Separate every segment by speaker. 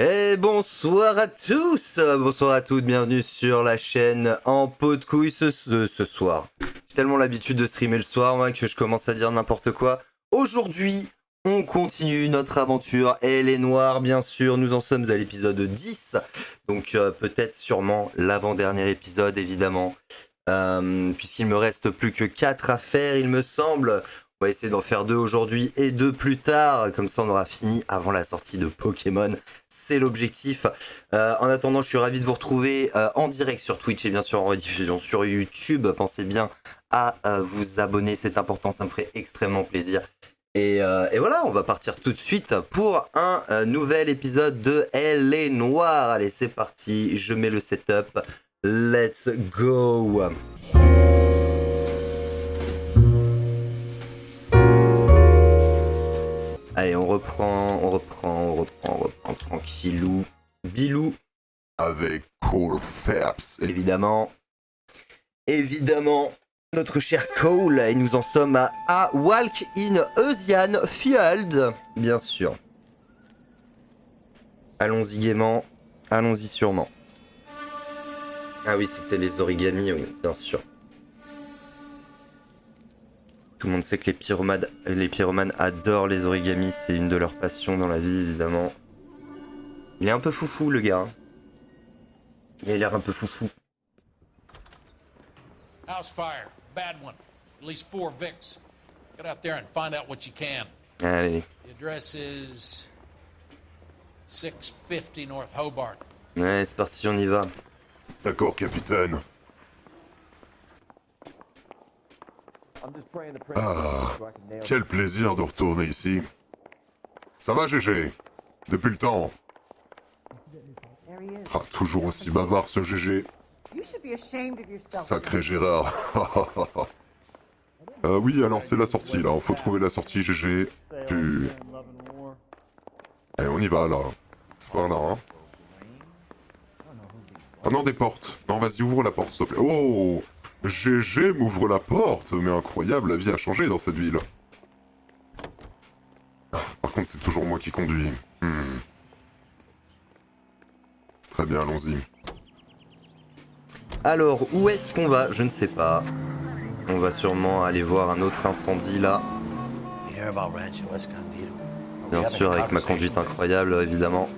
Speaker 1: Et bonsoir à tous, bonsoir à toutes, bienvenue sur la chaîne en pot de couilles ce soir. J'ai tellement l'habitude de streamer le soir moi, que je commence à dire n'importe quoi. Aujourd'hui, on continue notre aventure L.A.Noire, bien sûr, nous en sommes à l'épisode 10. Donc peut-être sûrement l'avant-dernier épisode évidemment, puisqu'il me reste plus que 4 à faire il me semble. On va essayer d'en faire 2 aujourd'hui et 2 plus tard, comme ça on aura fini avant la sortie de Pokémon, c'est l'objectif. En attendant, je suis ravi de vous retrouver en direct sur Twitch et bien sûr en rediffusion sur YouTube. Pensez bien à vous abonner, c'est important, ça me ferait extrêmement plaisir. Et voilà, on va partir tout de suite pour un nouvel épisode de L.A.Noire. Allez, c'est parti, je mets le setup, let's go. Allez, on reprend tranquillou, bilou.
Speaker 2: Avec Cole Phelps.
Speaker 1: Évidemment, notre cher Cole, et nous en sommes à Walk in Ocean Field, bien sûr. Allons-y gaiement, allons-y sûrement. Ah oui, c'était les origamis, oui, bien sûr. Tout le monde sait que les pyromanes adorent les origamis, c'est une de leurs passions dans la vie, évidemment. Il est un peu foufou, le gars. Il a l'air un peu foufou.
Speaker 3: House fire, bad one. At least 4 Vicks. Get out there and find out what you can.
Speaker 1: Allez.
Speaker 3: The address is 650 North Hobart.
Speaker 1: Ouais, c'est parti, on y va.
Speaker 2: D'accord, capitaine. Ah, quel plaisir de retourner ici. Ça va, GG? Depuis le temps. Ah, toujours aussi bavard, ce GG. Sacré Gérard. Oui, alors c'est la sortie, là. Faut trouver la sortie, GG. Allez, on y va, là. C'est par là, hein. Ah non, des portes. Non, vas-y, ouvre la porte, s'il te plaît. Oh, GG m'ouvre la porte. Mais incroyable, la vie a changé dans cette ville. Ah, par contre, c'est toujours moi qui conduis. Très bien, allons-y.
Speaker 1: Alors, où est-ce qu'on va? Je ne sais pas. On va sûrement aller voir un autre incendie, là. Bien sûr, avec ma conduite incroyable, évidemment.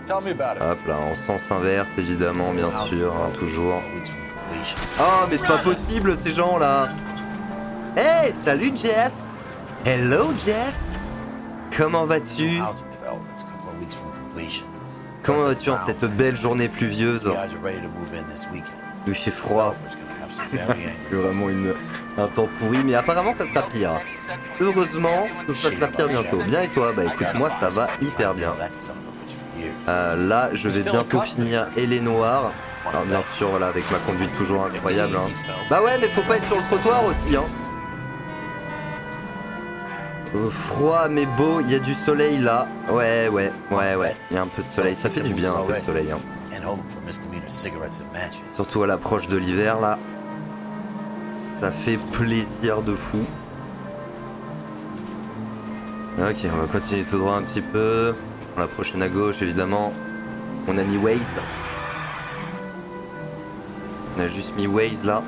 Speaker 1: Hop là, en sens inverse, évidemment, bien sûr, hein, toujours. Oh, mais c'est pas possible, ces gens-là. Hey, salut Jess. Hello Jess. Comment vas-tu? Comment vas-tu en cette belle journée pluvieuse? Il fait froid. C'est vraiment un temps pourri, mais apparemment ça sera pire. Heureusement, ça sera pire bientôt. Bien et toi? Bah écoute, moi ça va hyper bien. Là, je vais bientôt finir L.A.Noire. Alors bien sûr, voilà, avec ma conduite toujours incroyable. Hein. Bah ouais, mais faut pas être sur le trottoir aussi. Hein. Froid mais beau, il y a du soleil là. Ouais, il y a un peu de soleil. Ça fait du bien, un peu de soleil. Hein. Surtout à l'approche de l'hiver là. Ça fait plaisir de fou. Ok, on va continuer tout droit un petit peu. La prochaine à gauche, évidemment. On a mis Waze. On a juste mis Waze là.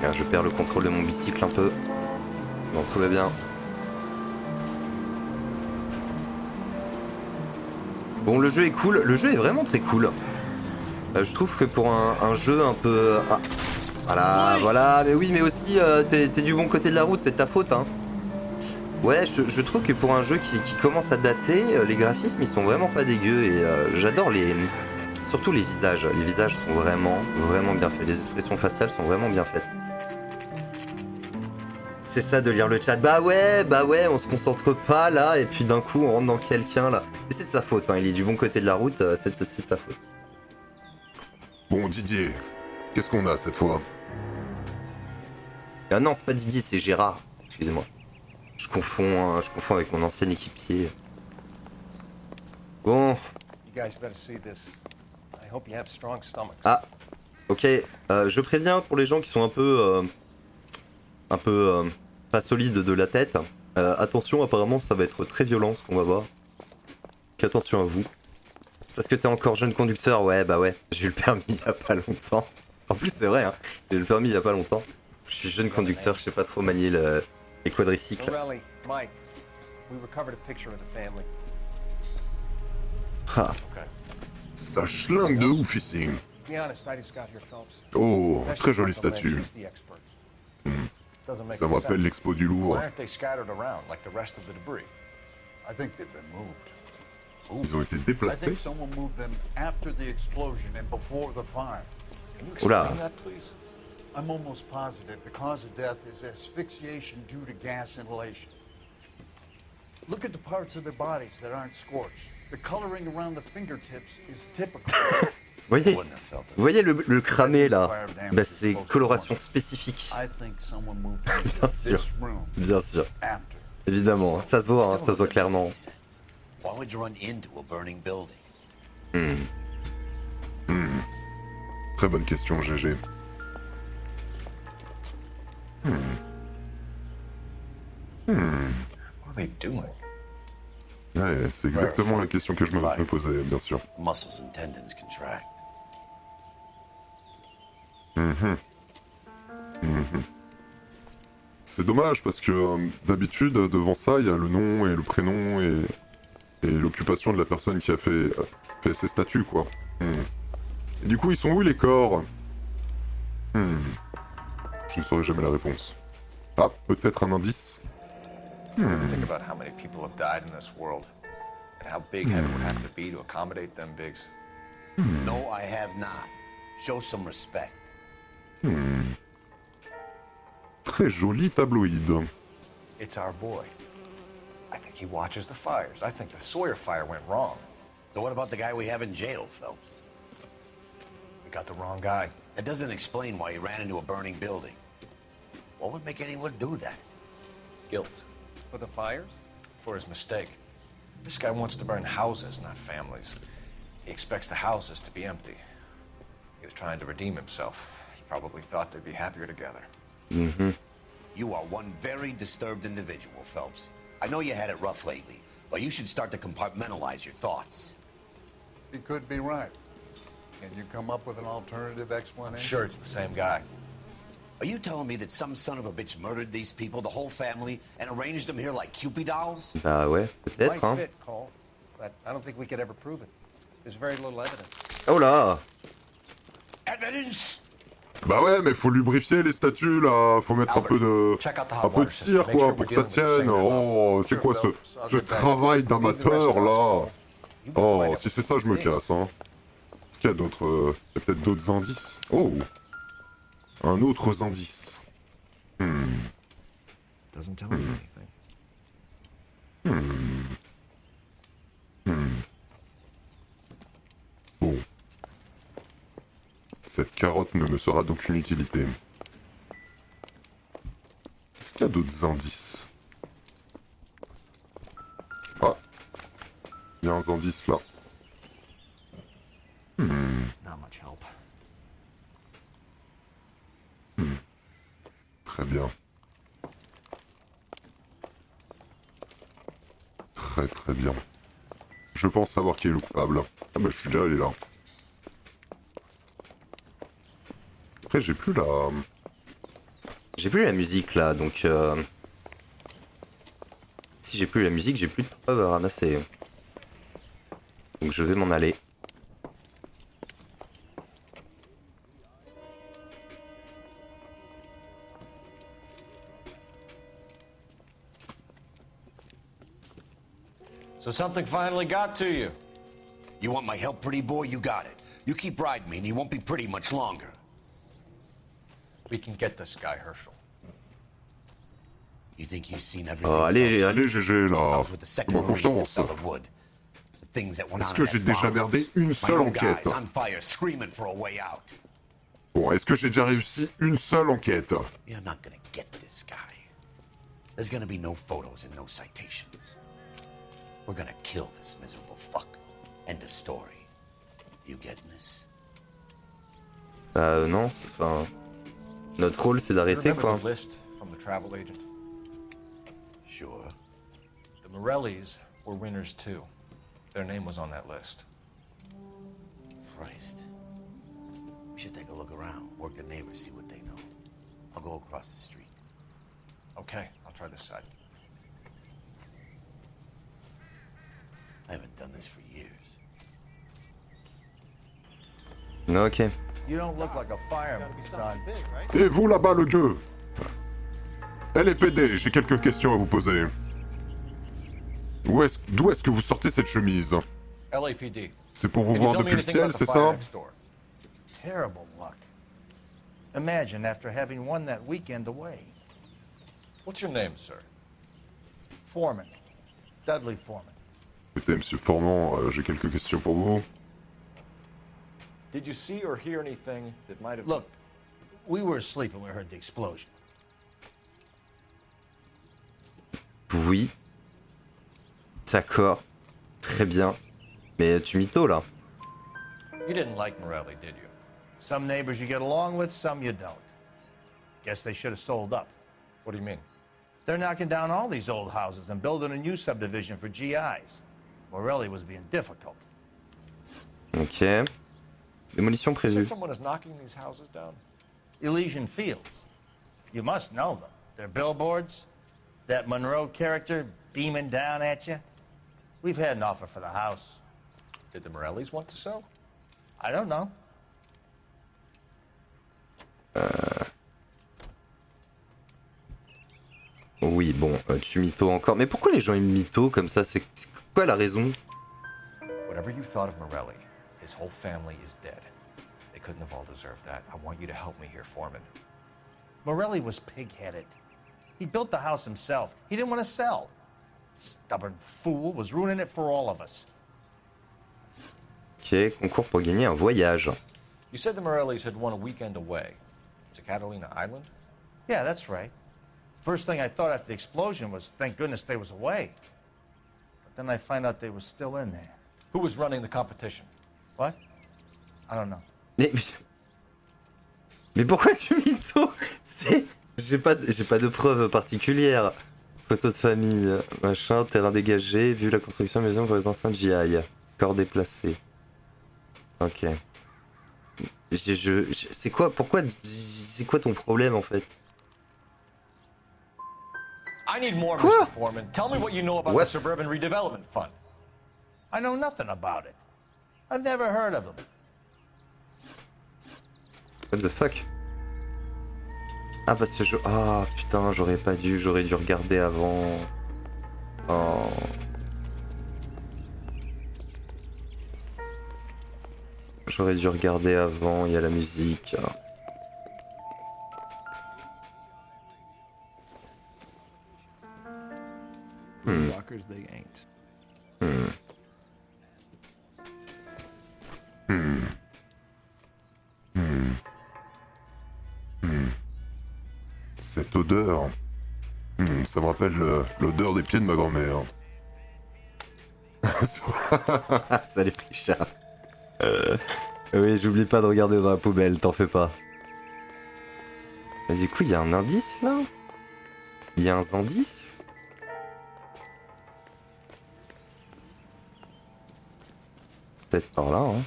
Speaker 1: Ah, je perds le contrôle de mon bicycle un peu. Bon, tout va bien. Bon, le jeu est cool. Le jeu est vraiment très cool. Je trouve que pour un jeu un peu... Ah. Voilà. Mais oui, mais aussi, t'es du bon côté de la route, c'est ta faute, hein. Ouais, je trouve que pour un jeu qui commence à dater, les graphismes ils sont vraiment pas dégueux et j'adore surtout les visages. Les visages sont vraiment bien faits. Les expressions faciales sont vraiment bien faites. C'est ça de lire le chat. Bah ouais, on se concentre pas là et puis d'un coup on rentre dans quelqu'un là. Mais c'est de sa faute, hein, il est du bon côté de la route, c'est de sa faute.
Speaker 2: Bon, Didier, qu'est-ce qu'on a cette fois?
Speaker 1: Ah non, c'est pas Didier, c'est Gérard. Excusez-moi. Je confonds avec mon ancien équipier. Bon. Ah, ok. Je préviens pour les gens qui sont un peu un peu pas solide de la tête. Attention, apparemment ça va être très violent ce qu'on va voir. Qu'attention à vous. Parce que t'es encore jeune conducteur, ouais bah ouais. J'ai eu le permis il y a pas longtemps. En plus c'est vrai, hein. J'ai eu le permis il y a pas longtemps. Je suis jeune conducteur, je sais pas trop manier les quadricycles. Ah.
Speaker 2: Ça schlingue de ouf ici. Oh, très jolie statue. Ça me rappelle l'expo du Louvre. Ils ont été déplacés.
Speaker 1: Oula.
Speaker 4: I'm almost positive the cause of death is asphyxiation due to gas inhalation. Look at the parts of their bodies that aren't scorched. The coloring around the fingertips is typical.
Speaker 1: Vous voyez le cramé là, bah, c'est coloration spécifique. Bien sûr, bien sûr. Évidemment, ça se voit clairement.
Speaker 2: Très bonne question, GG. Ouais, c'est exactement la question que je me posais, bien sûr. C'est dommage parce que d'habitude, devant ça, il y a le nom et le prénom et l'occupation de la personne qui a fait ces statuts, quoi. Et du coup, ils sont où les corps? Je ne saurai jamais la réponse. Ah, peut-être un indice?
Speaker 5: Think about how many people have died in this world, and how big heaven would have to be to accommodate them, Biggs.
Speaker 6: No, I have not. Show some respect.
Speaker 2: Très joli tabloïd.
Speaker 5: It's our boy. I think he watches the fires. I think the Sawyer fire went wrong.
Speaker 6: So what about the guy we have in jail, Phelps?
Speaker 5: We got the wrong guy.
Speaker 6: That doesn't explain why he ran into a burning building. What would make anyone do that?
Speaker 5: Guilt.
Speaker 4: For the fires?
Speaker 5: For his mistake. This guy wants to burn houses, not families. He expects the houses to be empty. He was trying to redeem himself. He probably thought they'd be happier together.
Speaker 6: You are one very disturbed individual, Phelps. I know you had it rough lately, but you should start to compartmentalize your thoughts.
Speaker 4: He could be right. Can you come up with an alternative
Speaker 5: I'm
Speaker 4: explanation?
Speaker 5: sure it's the same guy.
Speaker 6: Are you telling me that some son of a bitch murdered these people, the whole family, and arranged them here like Cupid dolls?
Speaker 1: Bah ouais, peut-être, hein.
Speaker 4: Might fit, Cole, but I don't think we could ever prove it. There's very little evidence.
Speaker 1: Oh là.
Speaker 6: Evidence?
Speaker 2: Bah ouais, mais faut lubrifier les statues là, faut mettre un peu de cire quoi pour que ça tienne. Oh, c'est quoi ce travail d'amateur là? Oh, si c'est ça, je me casse, hein. Est-ce qu'il y a d'autres, il y a peut-être d'autres indices? Oh, un autre indice.
Speaker 5: Doesn't tell me anything.
Speaker 2: Bon. Cette carotte ne me sera d'aucune utilité. Est-ce qu'il y a d'autres indices? Ah. Il y a un indice là.
Speaker 5: Not much help.
Speaker 2: Très bien. Très très bien. Je pense savoir qui est le coupable. Ah bah je suis déjà allé là. Après j'ai plus la...
Speaker 1: J'ai plus la musique là, donc si j'ai plus la musique, j'ai plus de preuves à ramasser. Donc je vais m'en aller.
Speaker 5: So something finally got to you.
Speaker 6: You want my help, pretty boy? You got it. You keep riding me and you won't be pretty much longer.
Speaker 5: We can get this guy, Herschel.
Speaker 6: You think you've seen everything?
Speaker 1: Oh, allez,
Speaker 2: Allez GG là.
Speaker 6: With the second
Speaker 2: Fais-moi
Speaker 6: rate
Speaker 2: confiance.
Speaker 6: son of wood. The things that went
Speaker 2: Est-ce
Speaker 6: on
Speaker 2: que
Speaker 6: in
Speaker 2: j'ai
Speaker 6: that
Speaker 2: déjà
Speaker 6: farmhouse.
Speaker 2: merdé une
Speaker 6: My
Speaker 2: seule
Speaker 6: own
Speaker 2: enquête?
Speaker 6: guys on fire, screaming for a way out.
Speaker 2: Bon, est-ce que j'ai déjà réussi une seule enquête?
Speaker 6: You're not gonna get this guy. There's gonna be no photos and no citations. We're gonna kill this miserable fuck. End of story. You getting this?
Speaker 1: Non, enfin... Notre rôle c'est d'arrêter
Speaker 5: Remember
Speaker 1: quoi.
Speaker 5: the list from the travel agent?
Speaker 6: Sure.
Speaker 5: The Morellis were winners too. Their name was on that list.
Speaker 6: Christ. We should take a look around, work the neighbors, see what they know. I'll go across the street.
Speaker 5: Okay, I'll try this side.
Speaker 6: I haven't done this for years.
Speaker 1: Ok.
Speaker 4: You don't look like a fireman, son.
Speaker 2: Et vous là-bas, le gueux. LAPD, j'ai quelques questions à vous poser. D'où est-ce que vous sortez cette chemise?
Speaker 5: LAPD.
Speaker 2: C'est pour vous
Speaker 5: Can you
Speaker 2: voir
Speaker 5: tell me
Speaker 2: depuis le
Speaker 5: anything
Speaker 2: ciel,
Speaker 5: about the
Speaker 2: c'est
Speaker 5: fire
Speaker 2: ça?
Speaker 5: next door?
Speaker 4: Terrible luck. Imagine after having won that weekend away.
Speaker 5: What's your name, sir?
Speaker 4: Foreman. Dudley Foreman.
Speaker 2: Écoutez, monsieur Formand, j'ai quelques questions pour vous.
Speaker 5: Did you see or hear anything that might have...
Speaker 4: Look, we were asleep when we heard the explosion.
Speaker 1: Oui. D'accord. Très bien. Mais tu mytho là.
Speaker 5: You didn't like Morelli, did you?
Speaker 4: Some neighbors you get along with, some you don't. Guess they should have sold up.
Speaker 5: What do you mean?
Speaker 4: They're knocking down all these old houses and building a new subdivision for GIs. Morelli was being difficult.
Speaker 1: Ok. Démolition
Speaker 5: You
Speaker 1: prévue.
Speaker 5: said someone is knocking these houses down?
Speaker 4: Elysian Fields. You must know them. Their billboards, that Monroe character beaming down at you. We've had an offer for the house.
Speaker 5: Did the Morellis want to sell?
Speaker 4: I don't know.
Speaker 1: Oui, bon, tu mytho encore. Mais pourquoi les gens ils mytho comme ça? C'est quoi la raison?
Speaker 5: Whatever you thought of Morelli, his whole family is dead. They couldn't have all deserved that. I want you to help me here, Foreman.
Speaker 4: Morelli was pig-headed. He built the house himself. He didn't want to sell. Stubborn fool was ruining it for all of us.
Speaker 1: Ok, concours pour gagner un voyage.
Speaker 5: You said the Morellis had won a weekend away to Catalina Island?
Speaker 4: Yeah, that's right. First thing I thought after the explosion was, thank goodness they was away. But then I find out they were still in there.
Speaker 5: Who was running the competition?
Speaker 4: What? I don't know.
Speaker 1: Mais pourquoi tu mytho? C'est... J'ai pas de preuves particulières. Photo de famille, machin, terrain dégagé, vu la construction de maison pour les anciens GI. Corps déplacé. Ok. C'est quoi, pourquoi, c'est quoi ton problème en fait?
Speaker 5: I need more,
Speaker 1: Quoi?
Speaker 5: Mr. Foreman. Tell me what you know about
Speaker 1: What?
Speaker 5: the Suburban Redevelopment Fund.
Speaker 4: I know nothing about it. I've never heard of them.
Speaker 1: What the fuck? Ah parce que je... Ah putain, j'aurais dû regarder avant. Oh. J'aurais dû regarder avant, il y a la musique.
Speaker 7: Rockers they ain't.
Speaker 2: Cette odeur... ça me rappelle l'odeur des pieds de ma grand-mère.
Speaker 1: Salut Richard. Oui, j'oublie pas de regarder dans la poubelle, t'en fais pas. Mais du coup, il y a un indice là? Il y a un indice? Peut-être par là, hein.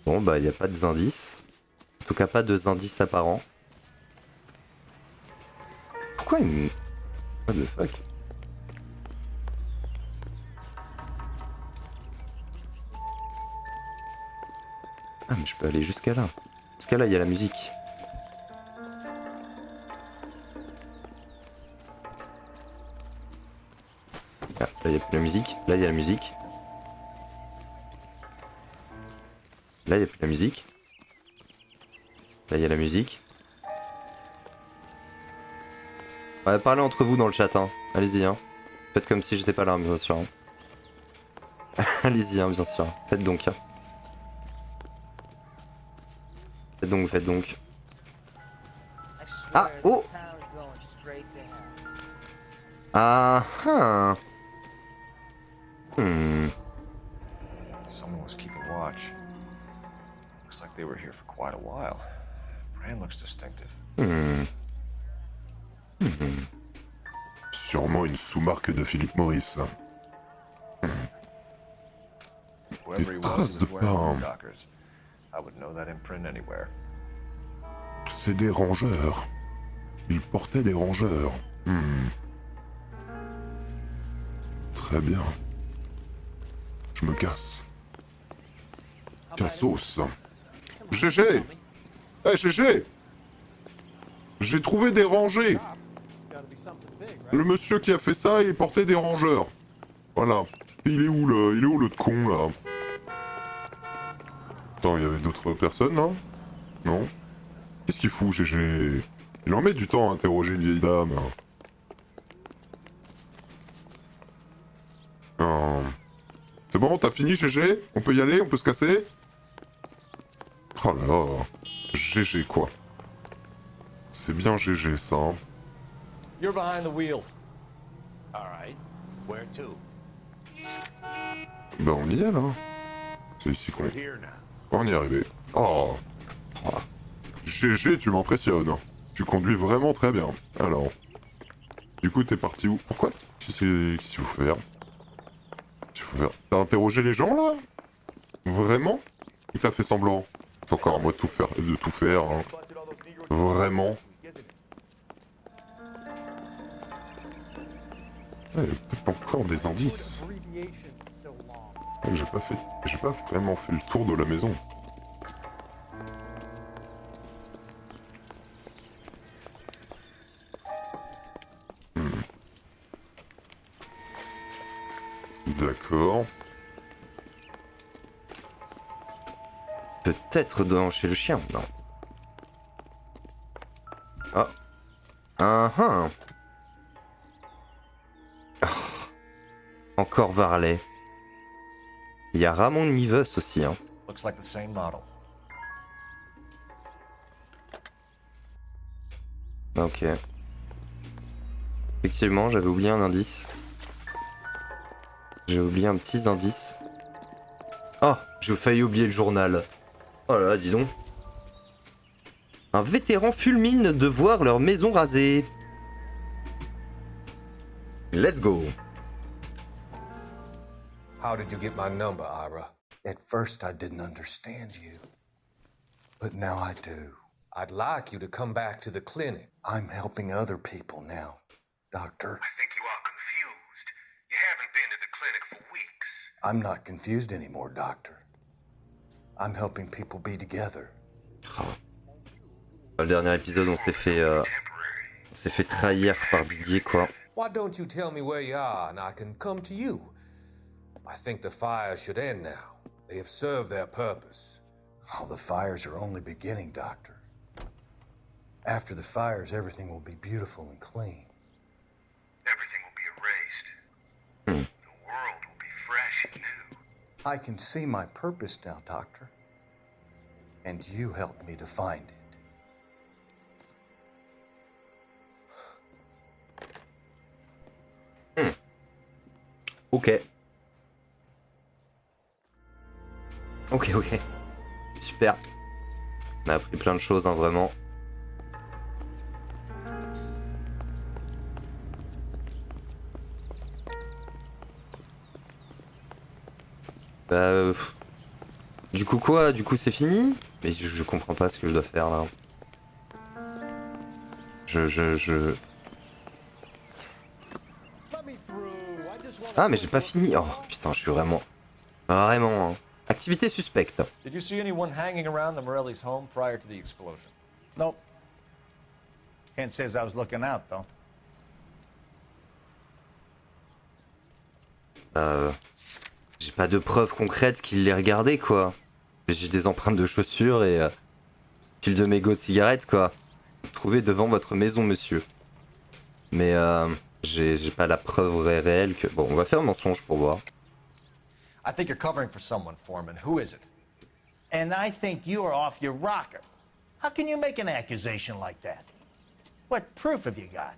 Speaker 1: Bon, bah, il n'y a pas de indices. En tout cas, pas de indices apparents. Pourquoi il me... What the fuck? Ah, mais je peux aller jusqu'à là. Jusqu'à là, il y a la musique. Ah, là, il n'y a plus la musique. Là, il y a la musique. Là, il n'y a plus la musique. Là, il y a la musique. Ouais, parlez entre vous dans le chat, hein. Allez-y, hein. Faites comme si j'étais pas là, bien sûr. Hein. Allez-y, hein, bien sûr. Faites donc, hein. Faites donc. Ah, oh! Ah, ah.
Speaker 5: Someone was keeping watch. Looks like they were here for quite a while. Brand looks distinctive.
Speaker 2: Sûrement une sous-marque de Philip Morris.
Speaker 5: Whoever he was,
Speaker 2: traces
Speaker 5: he
Speaker 2: de
Speaker 5: was wearing
Speaker 2: pas.
Speaker 5: Dockers. I would know that imprint anywhere.
Speaker 2: C'est des rongeurs. Il portait des rongeurs. Très bien. Je me casse. Cassos. GG. Eh GG. J'ai trouvé des rangers. Le monsieur qui a fait ça, il portait des rongeurs. Voilà. Il est où le con là? Attends, il y avait d'autres personnes là? Non? Qu'est-ce qu'il fout, GG? Il en met du temps à interroger une vieille dame. C'est bon, t'as fini, GG? On peut y aller? On peut se casser? Oh là là. GG quoi. C'est bien GG ça. Hein.
Speaker 5: You're behind the wheel.
Speaker 6: All right. Where to?
Speaker 2: Bah on y est là. C'est ici qu'on
Speaker 6: We're here now.
Speaker 2: on y est arrivé. Oh. GG, tu m'impressionnes. Tu conduis vraiment très bien. Alors. Du coup, t'es parti où? Pourquoi? Qu'est-ce qu'il faut faire? T'as interrogé les gens là? Vraiment? Ou t'as fait semblant? C'est encore à moi de tout faire. Hein. Vraiment? Ouais, il y a peut-être encore des indices. Ouais, j'ai pas vraiment fait le tour de la maison. D'accord.
Speaker 1: Peut-être chez le chien, non. Ah. Oh. Encore Varley. Il y a Ramon Nives aussi, hein.
Speaker 5: Looks like the same model.
Speaker 1: Ok. Effectivement, j'avais oublié un indice. J'ai oublié un petit indice. Oh, j'ai failli oublier le journal. Oh là là, dis donc. Un vétéran fulmine de voir leur maison rasée. Let's go.
Speaker 8: How did you get my number, Ira?
Speaker 6: At first, I didn't understand you. But now I do.
Speaker 8: I'd like you to come back to the clinic.
Speaker 6: I'm helping other people now, Doctor.
Speaker 8: I think you are confused. You haven't been to the clinic for weeks.
Speaker 6: I'm not confused anymore, Doctor. I'm helping people be together.
Speaker 1: Oh. Dans le dernier épisode, on s'est fait trahir par Didier, quoi.
Speaker 8: Why don't you tell me where you are and I can come to you? I think the fires should end now. They have served their purpose.
Speaker 6: Oh, the fires are only beginning, Doctor. After the fires, everything will be beautiful and clean.
Speaker 8: Everything will be erased. The world will be fresh and new.
Speaker 6: I can see my purpose now, Doctor. And you helped me to find it.
Speaker 1: Ok. Ok. Super. On a appris plein de choses, hein, vraiment. Du coup quoi? Du coup c'est fini? Mais je comprends pas ce que je dois faire là. Ah mais j'ai pas fini. Oh putain, je suis vraiment... Vraiment, hein. Activité suspecte.
Speaker 5: Did you see anyone hanging around the Morelli's home prior to the explosion?
Speaker 4: Nope. Kent says I was looking out, though.
Speaker 1: J'ai pas de preuves concrètes qu'il l'ait regardé, quoi. J'ai des empreintes de chaussures et fil de mégot de cigarette, quoi. Trouvez devant votre maison, monsieur. Mais j'ai pas la preuve réelle que... Bon, on va faire un mensonge pour voir.
Speaker 5: I think you're covering for someone, Foreman. Who is it?
Speaker 9: And I think you are off your rocker. How can you make an accusation like that? What proof have you got?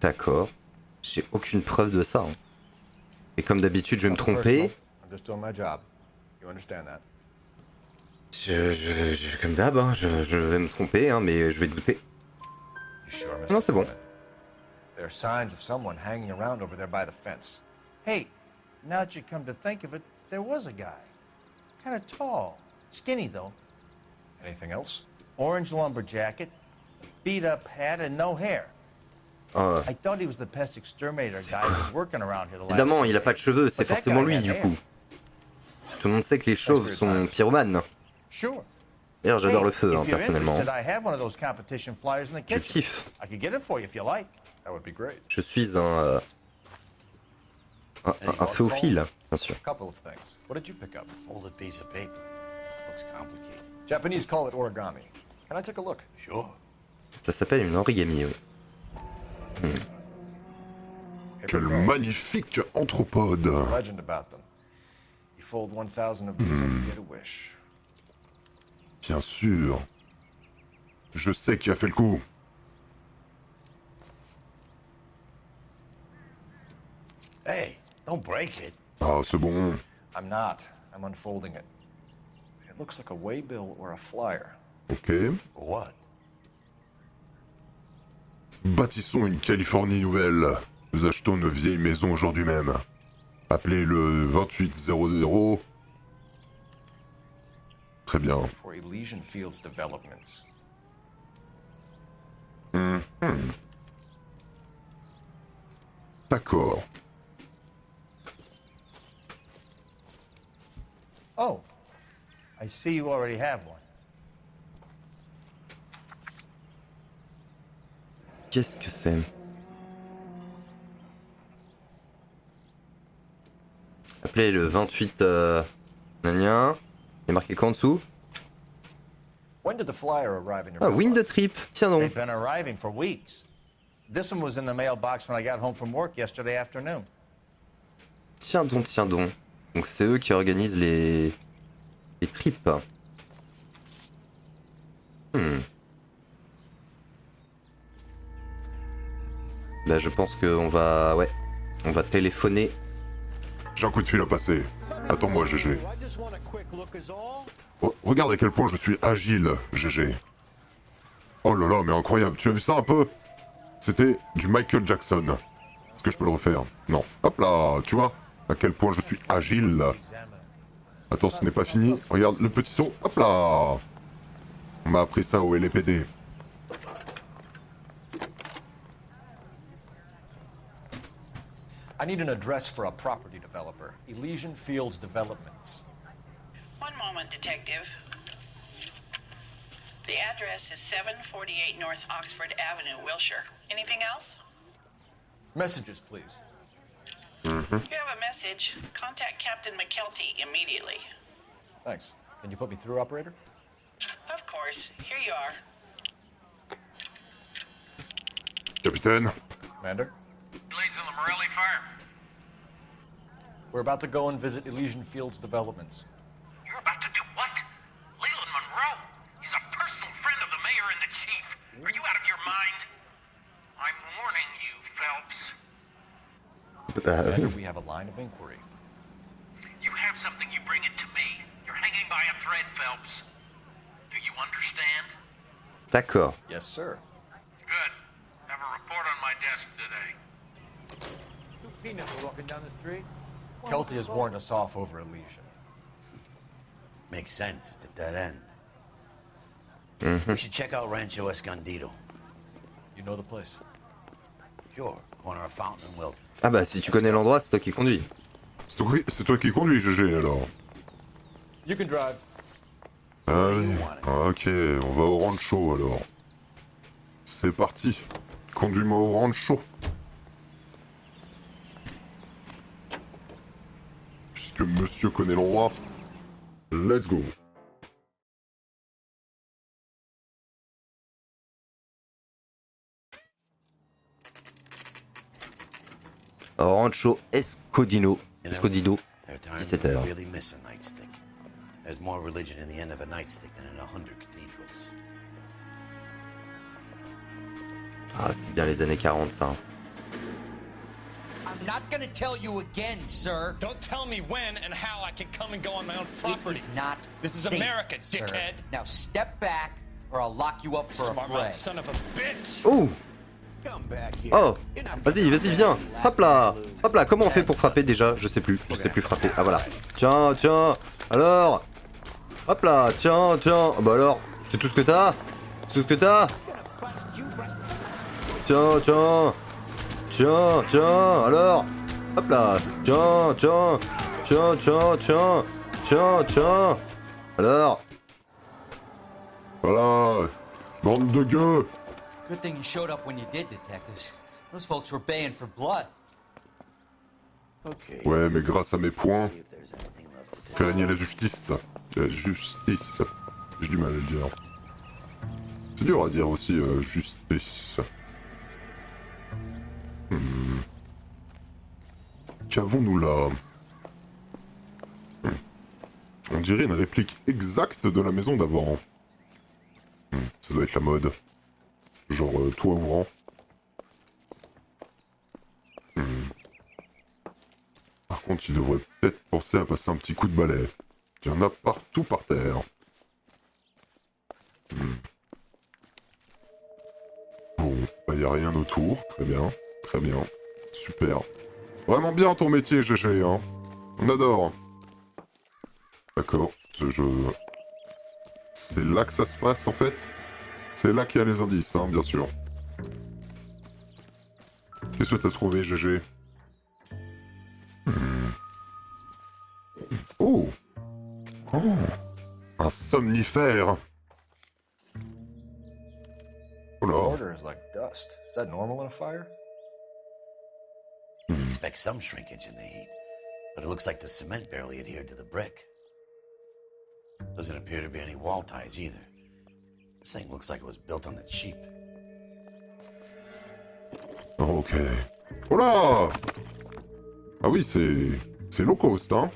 Speaker 1: D'accord. J'ai aucune preuve de ça. Hein. Et comme d'habitude, je vais me tromper.
Speaker 5: I'm just doing my job. You understand that?
Speaker 1: Comme d'hab, hein, je vais me tromper, hein, mais je vais douter.
Speaker 5: You sure, Mr.
Speaker 1: Non, c'est bon.
Speaker 5: Foreman? There are signs of someone hanging around over there by the fence.
Speaker 9: Hey, now that you come to think of it, there was a guy. Kind of tall. Skinny, though.
Speaker 5: Anything else?
Speaker 9: Orange lumber jacket, beat-up hat, and no hair. I thought he was the pest exterminator guy who was working around here the last
Speaker 1: Évidemment,
Speaker 9: few
Speaker 1: il a pas de
Speaker 9: days.
Speaker 1: cheveux, c'est
Speaker 9: But that
Speaker 1: forcément
Speaker 9: guy
Speaker 1: lui
Speaker 9: had
Speaker 1: du
Speaker 9: hair.
Speaker 1: coup. Tout le monde sait que les chauves sont pyromanes.
Speaker 9: Sure.
Speaker 1: D'ailleurs, j'adore
Speaker 9: Hey,
Speaker 1: le feu, hein,
Speaker 9: if you're
Speaker 1: personnellement.
Speaker 9: interested, I have one of those competition flyers in the
Speaker 1: Je
Speaker 9: kitchen.
Speaker 1: kiffe.
Speaker 9: I could get it for you if you like.
Speaker 5: That would be great.
Speaker 1: Je suis un féophile, bien sûr.
Speaker 5: A couple of things. What did you pick up?
Speaker 6: Folded piece of paper. Looks complicated.
Speaker 5: Japanese call it origami. Can I take a look?
Speaker 6: Sure.
Speaker 1: Ça s'appelle une origami, oui.
Speaker 2: Quel magnifique anthropode.
Speaker 5: Legend about them. You fold 1,000 of these and you get a wish.
Speaker 2: Bien sûr. Je sais qui a fait le coup.
Speaker 6: Hey, don't break it.
Speaker 2: Ah, c'est bon.
Speaker 5: I'm not. I'm unfolding it. It looks like a waybill or a flyer.
Speaker 2: Ok.
Speaker 6: What?
Speaker 2: Bâtissons une Californie nouvelle. Nous achetons une vieille maison aujourd'hui même. Appelez le 2800. Très bien.
Speaker 5: For Elysian Fields Developments.
Speaker 2: D'accord.
Speaker 9: Oh, I see you already have one.
Speaker 1: Qu'est-ce que c'est? Appelez le 28 Nania. Il est marqué quoi en dessous?
Speaker 5: When did the flyer arrive in your
Speaker 1: Ah, Wind
Speaker 5: mailbox?
Speaker 1: Trip. Tiens donc.
Speaker 9: They've been arriving for weeks. This one was in the mailbox when I got home from work yesterday afternoon.
Speaker 1: Tiens donc, tiens donc. Donc c'est eux qui organisent les trips. Bah je pense qu'on va... Ouais. On va téléphoner.
Speaker 2: J'ai un coup de fil à passer. Attends-moi, GG. Oh, regarde à quel point je suis agile, GG. Oh là là, mais incroyable. Tu as vu ça un peu? C'était du Michael Jackson. Est-ce que je peux le refaire? Non. Hop là, tu vois à quel point je suis agile. Attends, ce n'est pas fini. Regarde le petit saut. Hop là. On m'a appris ça au LAPD.
Speaker 5: I need an address for a property developer. Elysian Fields Developments.
Speaker 10: One moment, Detective. The address is 748 North Oxford Avenue, Wilshire. Anything else?
Speaker 5: Messages, please.
Speaker 10: You have a message. Contact Captain McKelty immediately.
Speaker 5: Thanks. Can you put me through, operator?
Speaker 10: Of course. Here you are.
Speaker 2: Capitaine.
Speaker 5: Commander?
Speaker 3: Blades on the Morelli fire.
Speaker 5: We're about to go and visit Elysian Fields Developments.
Speaker 3: You're about to do what? Leland Monroe. He's a personal friend of the mayor and the chief. Are you out of your mind? I'm warning you, Phelps.
Speaker 5: Commander, we have a line of inquiry.
Speaker 3: You have something, you bring it to me. You're hanging by a thread, Phelps. Do you understand?
Speaker 1: D'accord.
Speaker 5: Yes, sir.
Speaker 3: Good. Have a report on my desk today.
Speaker 9: Two peanuts were walking down the street.
Speaker 5: Kelty has warned us off over Elysian.
Speaker 6: Makes sense. It's a dead end. We should check out Rancho Escondido.
Speaker 5: You know the place?
Speaker 6: Sure. Corner of Fountain and Wilton.
Speaker 1: Ah bah si tu connais l'endroit, c'est toi qui conduis.
Speaker 2: C'est toi qui conduis, GG, alors.
Speaker 5: You can drive.
Speaker 2: Allez. Ok, on va au rancho, alors. C'est parti. Conduis-moi au rancho. Puisque monsieur connaît l'endroit, let's go.
Speaker 1: Rancho Escodido.
Speaker 6: You know,
Speaker 1: Escodido.
Speaker 6: there are times
Speaker 1: 17
Speaker 6: when
Speaker 1: heures.
Speaker 6: I really miss a nightstick. There's more religion in the end of a nightstick than in 100 cathedrals.
Speaker 1: Ah, c'est bien les années 40, ça.
Speaker 11: not gonna tell you again, sir.
Speaker 12: Don't tell me when and how I can come and go on my own property.
Speaker 11: It is not
Speaker 12: This is
Speaker 11: safe,
Speaker 12: America,
Speaker 11: sir.
Speaker 12: dickhead.
Speaker 11: Now step back, or I'll lock you up for a
Speaker 12: Smart
Speaker 11: fray.
Speaker 12: mouth son of a bitch.
Speaker 1: Oh. Oh. Vas-y, vas-y, viens. Hop là. Hop là, comment on fait pour frapper déjà? Je sais plus frapper. Ah voilà. Tiens, tiens. Alors. Hop là, tiens, tiens. Bah alors, c'est tout ce que t'as? C'est tout ce que t'as? Tiens, tiens. Tiens, tiens, alors. Hop là. Tiens, tiens. Tiens, tiens, tiens. Tiens, tiens. Alors.
Speaker 2: Voilà. Bande de gueux.
Speaker 11: Good thing you showed up when you did, detectives. Those folks were baying for blood.
Speaker 2: Ouais, mais grâce à mes points, craignez la justice. La justice. J'ai du mal à le dire. C'est dur à dire aussi, justice. Qu'avons-nous là? On dirait une réplique exacte de la maison d'avant. Ça doit être la mode. Genre toit ouvrant. Par contre, il devrait peut-être penser à passer un petit coup de balai. Il y en a partout par terre. Bon, bah, il n'y a rien autour. Très bien, très bien. Super. Vraiment bien ton métier, GG, hein. On adore. D'accord, ce jeu... C'est là que ça se passe, en fait. C'est là qu'il y a les indices, hein, bien sûr. Qu'est-ce que t'as trouvé, GG? Oh! Oh! Un somnifère! Oh là!
Speaker 5: Mortar is like dust. Is that normal in a fire?
Speaker 6: You expect some shrinkage in the heat, but it looks like the cement barely adhered to the brick. Doesn't appear to be any wall ties either. This thing looks like it was built on the cheap.
Speaker 2: Ok. Oh là! Ah oui, c'est low cost, hein?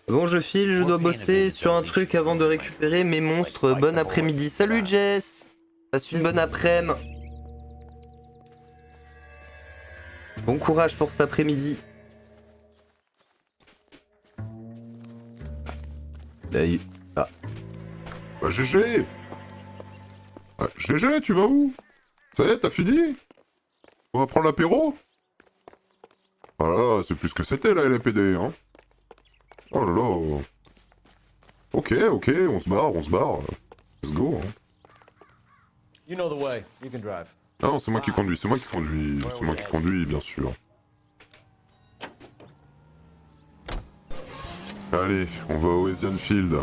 Speaker 1: Bon, je file, je dois bosser sur un truc avant de récupérer mes monstres. Bon après-midi. Salut Jess! Passe une bonne après-midi. Bon courage pour cet après-midi. Ah.
Speaker 2: Bah GG! Ah, GG, tu vas où? Ça y est, t'as fini? On va prendre l'apéro? Voilà, c'est plus que c'était la LAPD, hein? Oh là là! Ok, ok, on se barre, Let's go, hein.
Speaker 5: You know the way. You can drive.
Speaker 2: Ah non, c'est moi qui conduis, c'est moi qui conduis, bien sûr. Allez, on va au Asian Field.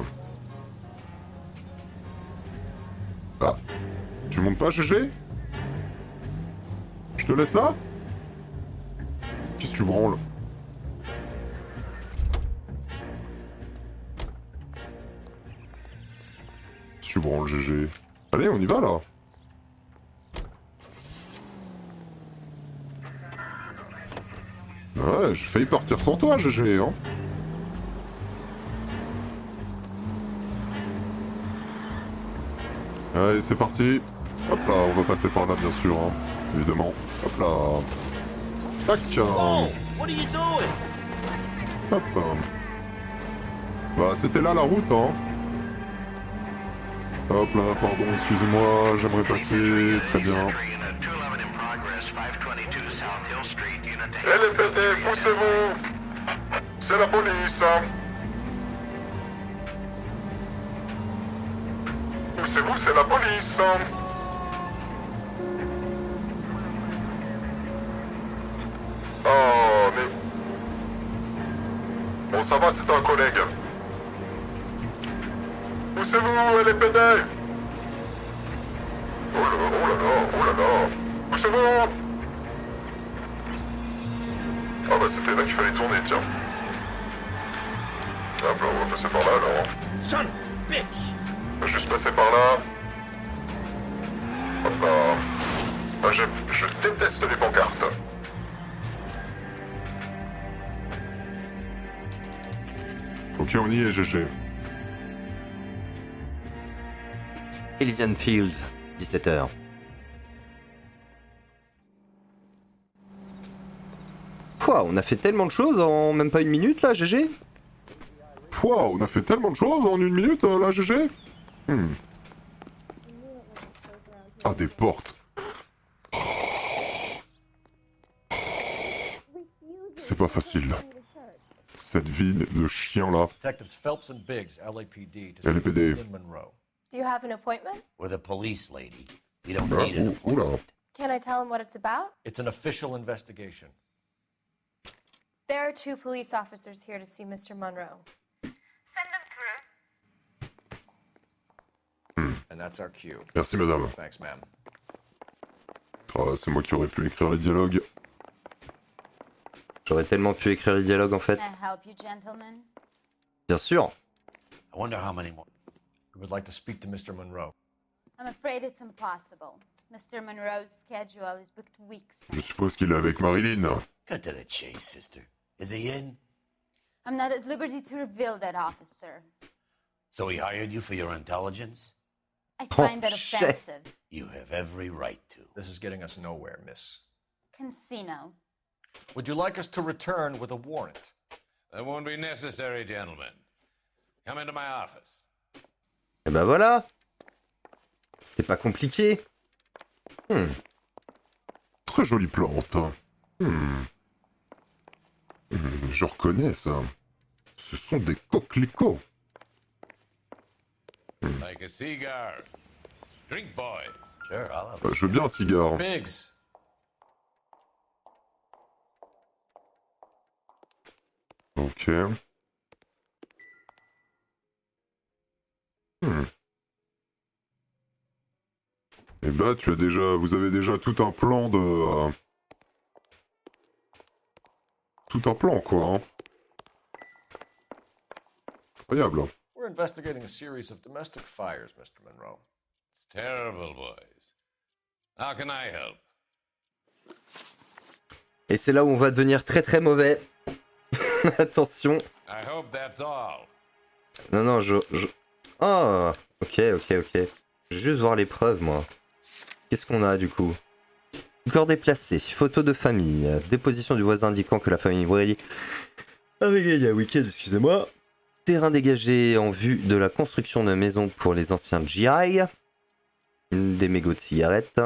Speaker 2: Ah. Tu montes pas, GG? Je te laisse là? Qu'est-ce que tu branles? Qu'est-ce que tu branles, GG? Allez, on y va, là. Ouais, j'ai failli partir sans toi, GG, hein. Allez, c'est parti. Hop là, on va passer par là, bien sûr, hein. Évidemment. Hop là. Tac.
Speaker 9: What are you doing?
Speaker 2: Hop. Bah, c'était là la route, hein. Hop là, pardon, excusez-moi, j'aimerais passer. Très bien. LAPD, poussez-vous. C'est la police. Poussez-vous, c'est la police. Oh, mais... Bon, ça va, c'est un collègue. Poussez-vous, LAPD. Oh là là, oh là là, oh là là. Poussez-vous. Ah bah c'était là qu'il fallait tourner, tiens. Hop là, on va passer par là alors.
Speaker 9: Son of a bitch!
Speaker 2: On va juste passer par là. Hop là. Ah, je déteste les pancartes. Ok, on y est, GG.
Speaker 1: Elysian Field, 17h. Pouah, on a fait tellement de choses en même pas une minute là, GG.
Speaker 2: Pouah, on a fait tellement de choses en 1 minute, là, GG. Ah, des portes. C'est pas facile. Cette vie de chien là.
Speaker 5: Detectives Phelps and Biggs, LAPD, to
Speaker 2: LAPD.
Speaker 5: see Monroe.
Speaker 13: Do you have an appointment?
Speaker 6: We're the police, lady. We don't
Speaker 2: Ah,
Speaker 6: need an
Speaker 2: oula.
Speaker 13: Can I tell him what it's about?
Speaker 5: It's an official investigation.
Speaker 13: There are 2 police officers here to see Mr. Monroe.
Speaker 10: Send them through.
Speaker 5: And that's our cue.
Speaker 2: Merci, madame.
Speaker 5: Thanks, ma'am.
Speaker 2: Ah, c'est moi qui aurais pu écrire les dialogues.
Speaker 1: J'aurais tellement pu écrire les dialogues en fait.
Speaker 14: Can I help you, gentlemen?
Speaker 1: Bien sûr.
Speaker 6: I wonder how many more.
Speaker 5: We would like to speak to Mr. Monroe.
Speaker 14: I'm afraid it's impossible. Mr. Monroe's schedule is booked weeks.
Speaker 2: Je suppose qu'il est avec Marilyn.
Speaker 6: Cut to the chase, sister. Is he in?
Speaker 14: I'm not at liberty to reveal that, officer.
Speaker 6: So he hired you for your intelligence?
Speaker 14: I find that
Speaker 1: shit.
Speaker 14: offensive.
Speaker 6: You have every right to.
Speaker 5: This is getting us nowhere, miss.
Speaker 14: Casino.
Speaker 5: Would you like us to return with a warrant?
Speaker 8: That won't be necessary, gentlemen. Come into my office.
Speaker 1: Et bah voilà. C'était pas compliqué.
Speaker 2: Très jolie plante. Je reconnais ça. Ce sont des coquelicots.
Speaker 8: Like a cigar. Drink, boys.
Speaker 6: Sure, I'll have
Speaker 2: Je veux bien un cigare.
Speaker 5: Biggs!
Speaker 2: Ok. Et bah, vous avez déjà tout un plan de... tout un plan, quoi. Hein. Incroyable.
Speaker 5: We're investigating a series of domestic fires, Mr. Monroe.
Speaker 8: It's terrible, boys. How can I help?
Speaker 1: Et c'est là où on va devenir très très mauvais. Attention.
Speaker 8: I hope that's all.
Speaker 1: Non, Oh, ok. Je vais juste voir les preuves, moi. Qu'est-ce qu'on a, du coup? Corps déplacé, photo de famille, déposition du voisin indiquant que la famille Brady avait gagné un week-end, excusez-moi. Terrain dégagé en vue de la construction de maison pour les anciens GI. Des mégots de cigarettes.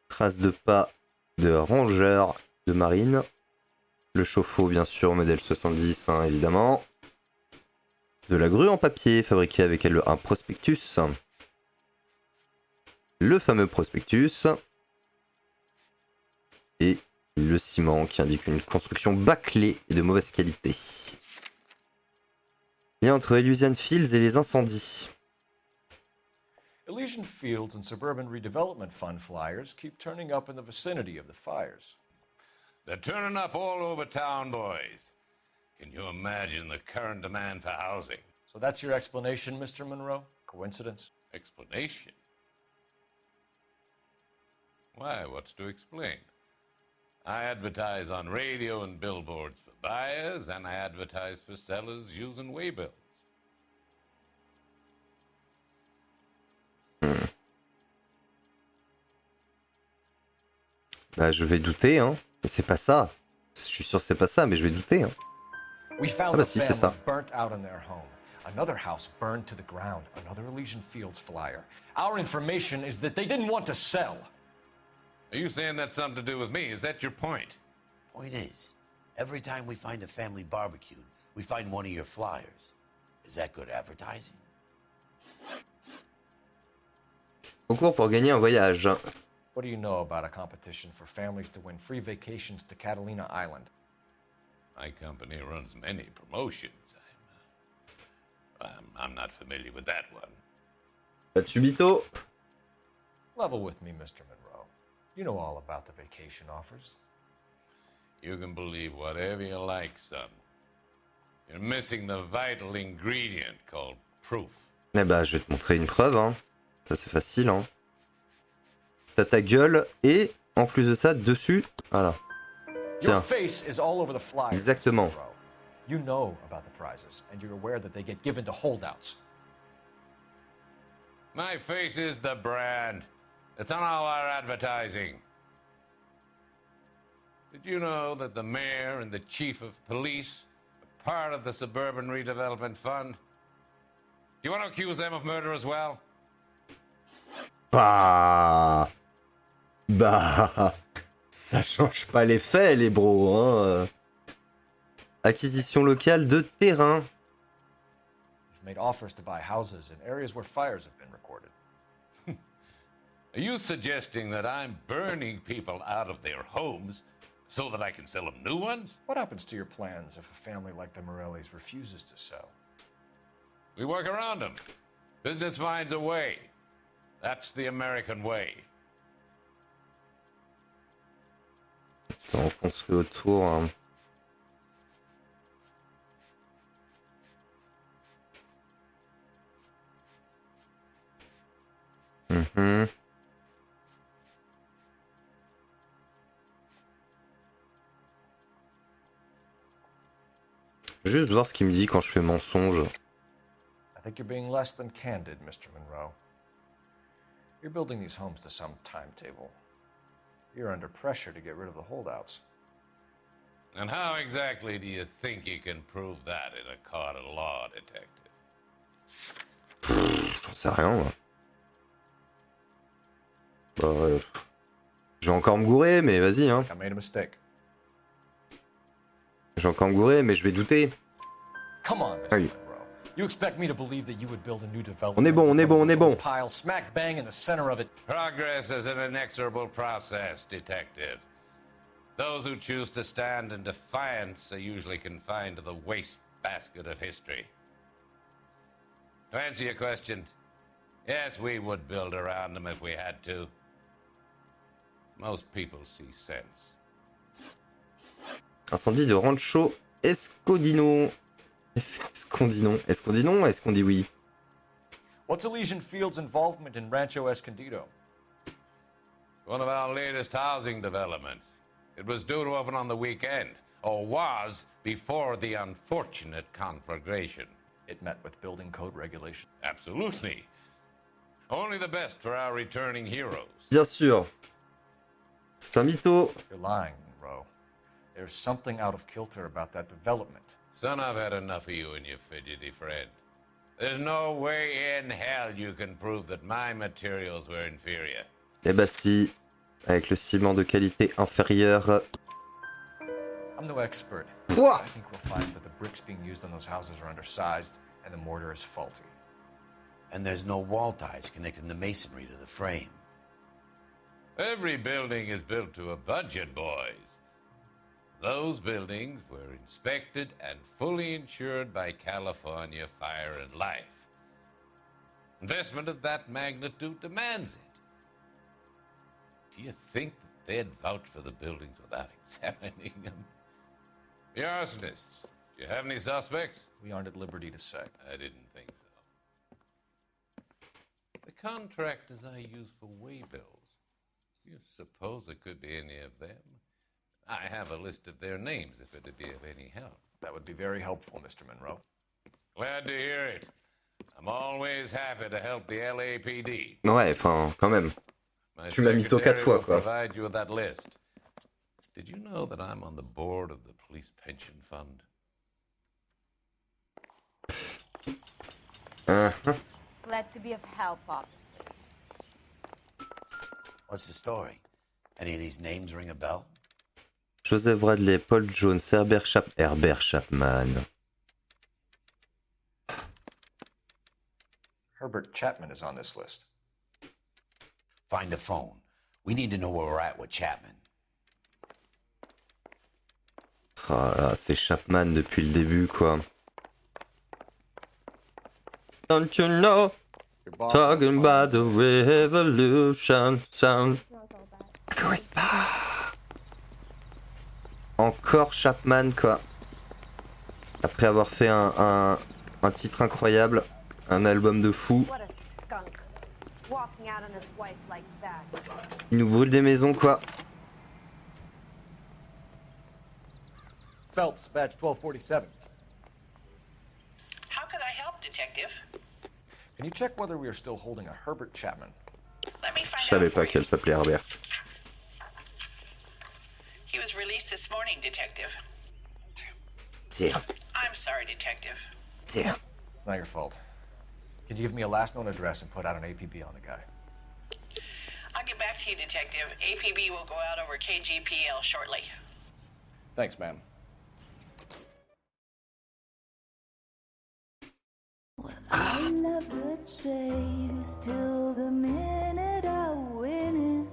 Speaker 1: Traces de pas de rangeurs de marine. Le chauffe-eau, bien sûr, modèle 70, hein, évidemment. De la grue en papier, fabriquée avec un prospectus. Le fameux prospectus. Et le ciment qui indique une construction bâclée et de mauvaise qualité. Lien entre Elysian Fields et les incendies.
Speaker 5: Elysian Fields and Suburban Redevelopment Fund flyers keep turning up in the vicinity of the fires.
Speaker 8: They're turning up all over town, boys. Can you imagine the current demand for housing?
Speaker 5: So that's your explanation, Mr. Monroe? Coincidence?
Speaker 8: Explanation? Why, what's to explain? I advertise on radio and billboards for buyers, and I advertise for sellers using waybills.
Speaker 1: Bah, je vais douter, hein. Mais c'est pas ça. Je suis sûr que c'est pas ça, mais je vais douter, hein.
Speaker 5: We found
Speaker 1: Ah bah
Speaker 5: a
Speaker 1: si, c'est
Speaker 5: family
Speaker 1: ça.
Speaker 5: burnt out in their home. Another house burned to the ground. Another Elysian Fields flyer. Our information is that they didn't want to sell.
Speaker 8: Are you saying that's something to do with me? Is that your point?
Speaker 6: Point is, every time we find a family barbecued, we find one of your flyers. Is that good advertising?
Speaker 1: Concours pour gagner un voyage.
Speaker 5: What do you know about a competition for families to win free vacations to Catalina Island?
Speaker 8: My company runs many promotions. I'm not familiar with that one.
Speaker 1: As-tu mytho?
Speaker 5: Level with me, Mr. Monroe. You know all about the vacation offers.
Speaker 8: You can believe whatever you like, son. You're missing the vital ingredient called proof.
Speaker 1: Eh bah, je vais te montrer une preuve, hein. Ça, c'est facile, hein. T'as ta gueule et, en plus de ça, dessus, voilà.
Speaker 5: Your
Speaker 1: Tiens.
Speaker 5: face is all over the flyers.
Speaker 1: Exactement.
Speaker 5: Mr. Monroe. You know about the prizes, and you're aware that they get given to holdouts.
Speaker 8: My face is the brand. It's on all our advertising. Did you know that the mayor and the chief of police are part of the Suburban Redevelopment Fund? You want to accuse them of murder as well?
Speaker 1: Bah... Bah... Ça change pas les faits, les bros, hein. Acquisition locale de terrain.
Speaker 5: We've made offers to buy houses in areas where fires have been recorded.
Speaker 8: Are you suggesting that I'm burning people out of their homes so that I can sell them new ones?
Speaker 5: What happens to your plans if a family like the Morellis refuses to sell?
Speaker 8: We work around them. Business finds a way. That's the American way.
Speaker 1: On construit autour. Hein. Juste voir ce qu'il me dit quand je fais mensonge.
Speaker 5: I think you're being less than candid, Mr. Monroe. You're building these homes to some timetable. You're under pressure to get rid of the holdouts.
Speaker 8: And how exactly do you think you can prove that in a court of law, detective?
Speaker 1: J'en sais rien, moi. Bah, je vais encore me gourer, mais vas-y, hein.
Speaker 5: I made a mistake.
Speaker 1: Je vais encore me gourer, mais je vais douter.
Speaker 5: Come on, Mr.
Speaker 1: Oui.
Speaker 5: Monroe. You expect me to believe that you would build a new development?
Speaker 1: On est bon, on est bon, on est bon.
Speaker 5: Pile smack bang in the center of it.
Speaker 8: Progress is an inexorable process, detective. Those who choose to stand in defiance are usually confined to the wastebasket of history. To answer your question, yes, we would build around them if we had to. Most people see sense.
Speaker 1: Incendie de Rancho Escondino. Escondino, est-ce qu'on dit oui?
Speaker 5: What's Elysian Field's involvement in Rancho Escondido?
Speaker 8: One of our latest housing developments. It was due to open on the weekend, or was before the unfortunate conflagration.
Speaker 5: It met with building code regulations.
Speaker 8: Absolutely. Only the best for our returning heroes.
Speaker 1: Bien sûr. C'est un mytho.
Speaker 5: You're lying, Monroe. There's something out of kilter about that development.
Speaker 8: Son, I've had enough of you and your fidgety friend. There's no way in hell you can prove that my materials were inferior.
Speaker 1: Eh bah si, avec le ciment de qualité inférieure.
Speaker 5: I'm no expert.
Speaker 1: Pouah!
Speaker 5: I think we'll find that the bricks being used on those houses are undersized and the mortar is faulty.
Speaker 6: And there's no wall ties connecting the masonry to the frame.
Speaker 8: Every building is built to a budget, boys. Those buildings were inspected and fully insured by California Fire and Life. Investment of that magnitude demands it. Do you think that they'd vouch for the buildings without examining them? The arsonists, do you have any suspects?
Speaker 5: We aren't at liberty to say.
Speaker 8: I didn't think so. The contractors I use for way bills, do you suppose it could be any of them? I have a list of their names if it'd be of any help.
Speaker 5: That would be very helpful, Mr. Monroe.
Speaker 8: Glad to hear it. I'm always happy to help the LAPD.
Speaker 1: Ouais, enfin, quand même.
Speaker 8: My
Speaker 1: Tu m'as mytho 4
Speaker 8: secretary
Speaker 1: fois,
Speaker 8: will
Speaker 1: quoi.
Speaker 8: provide you with that list. Did you know that I'm on the board of the police pension fund?
Speaker 14: Glad to be of help, officers.
Speaker 6: What's the story? Any of these names ring a bell?
Speaker 1: Joseph Bradley, Paul Jones, Herbert Chapman.
Speaker 5: Herbert Chapman is on this list.
Speaker 6: Find the phone. We need to know where we're at with Chapman.
Speaker 1: Ah là, c'est Chapman depuis le début, quoi. Don't you know? Talking about the revolution sound. Encore Chapman, quoi. Après avoir fait un titre incroyable, un album de fou. Il nous brûle des maisons, quoi.
Speaker 5: Phelps, badge 1247.
Speaker 10: How could I help, Detective?
Speaker 5: Can you check whether we are still holding a Herbert Chapman?
Speaker 10: Let me
Speaker 1: Je
Speaker 10: find
Speaker 1: savais
Speaker 10: out
Speaker 1: pas
Speaker 10: for
Speaker 1: qu'elle s'appelait Herbert.
Speaker 10: He was released this morning, Detective.
Speaker 1: Damn.
Speaker 10: I'm sorry, Detective.
Speaker 1: Damn.
Speaker 5: Not your fault. Can you give me a last known address and put out an APB on the guy?
Speaker 10: I'll get back to you, Detective. APB will go out over KGPL shortly.
Speaker 5: Thanks, ma'am.
Speaker 15: I love the chase till the minute I win it.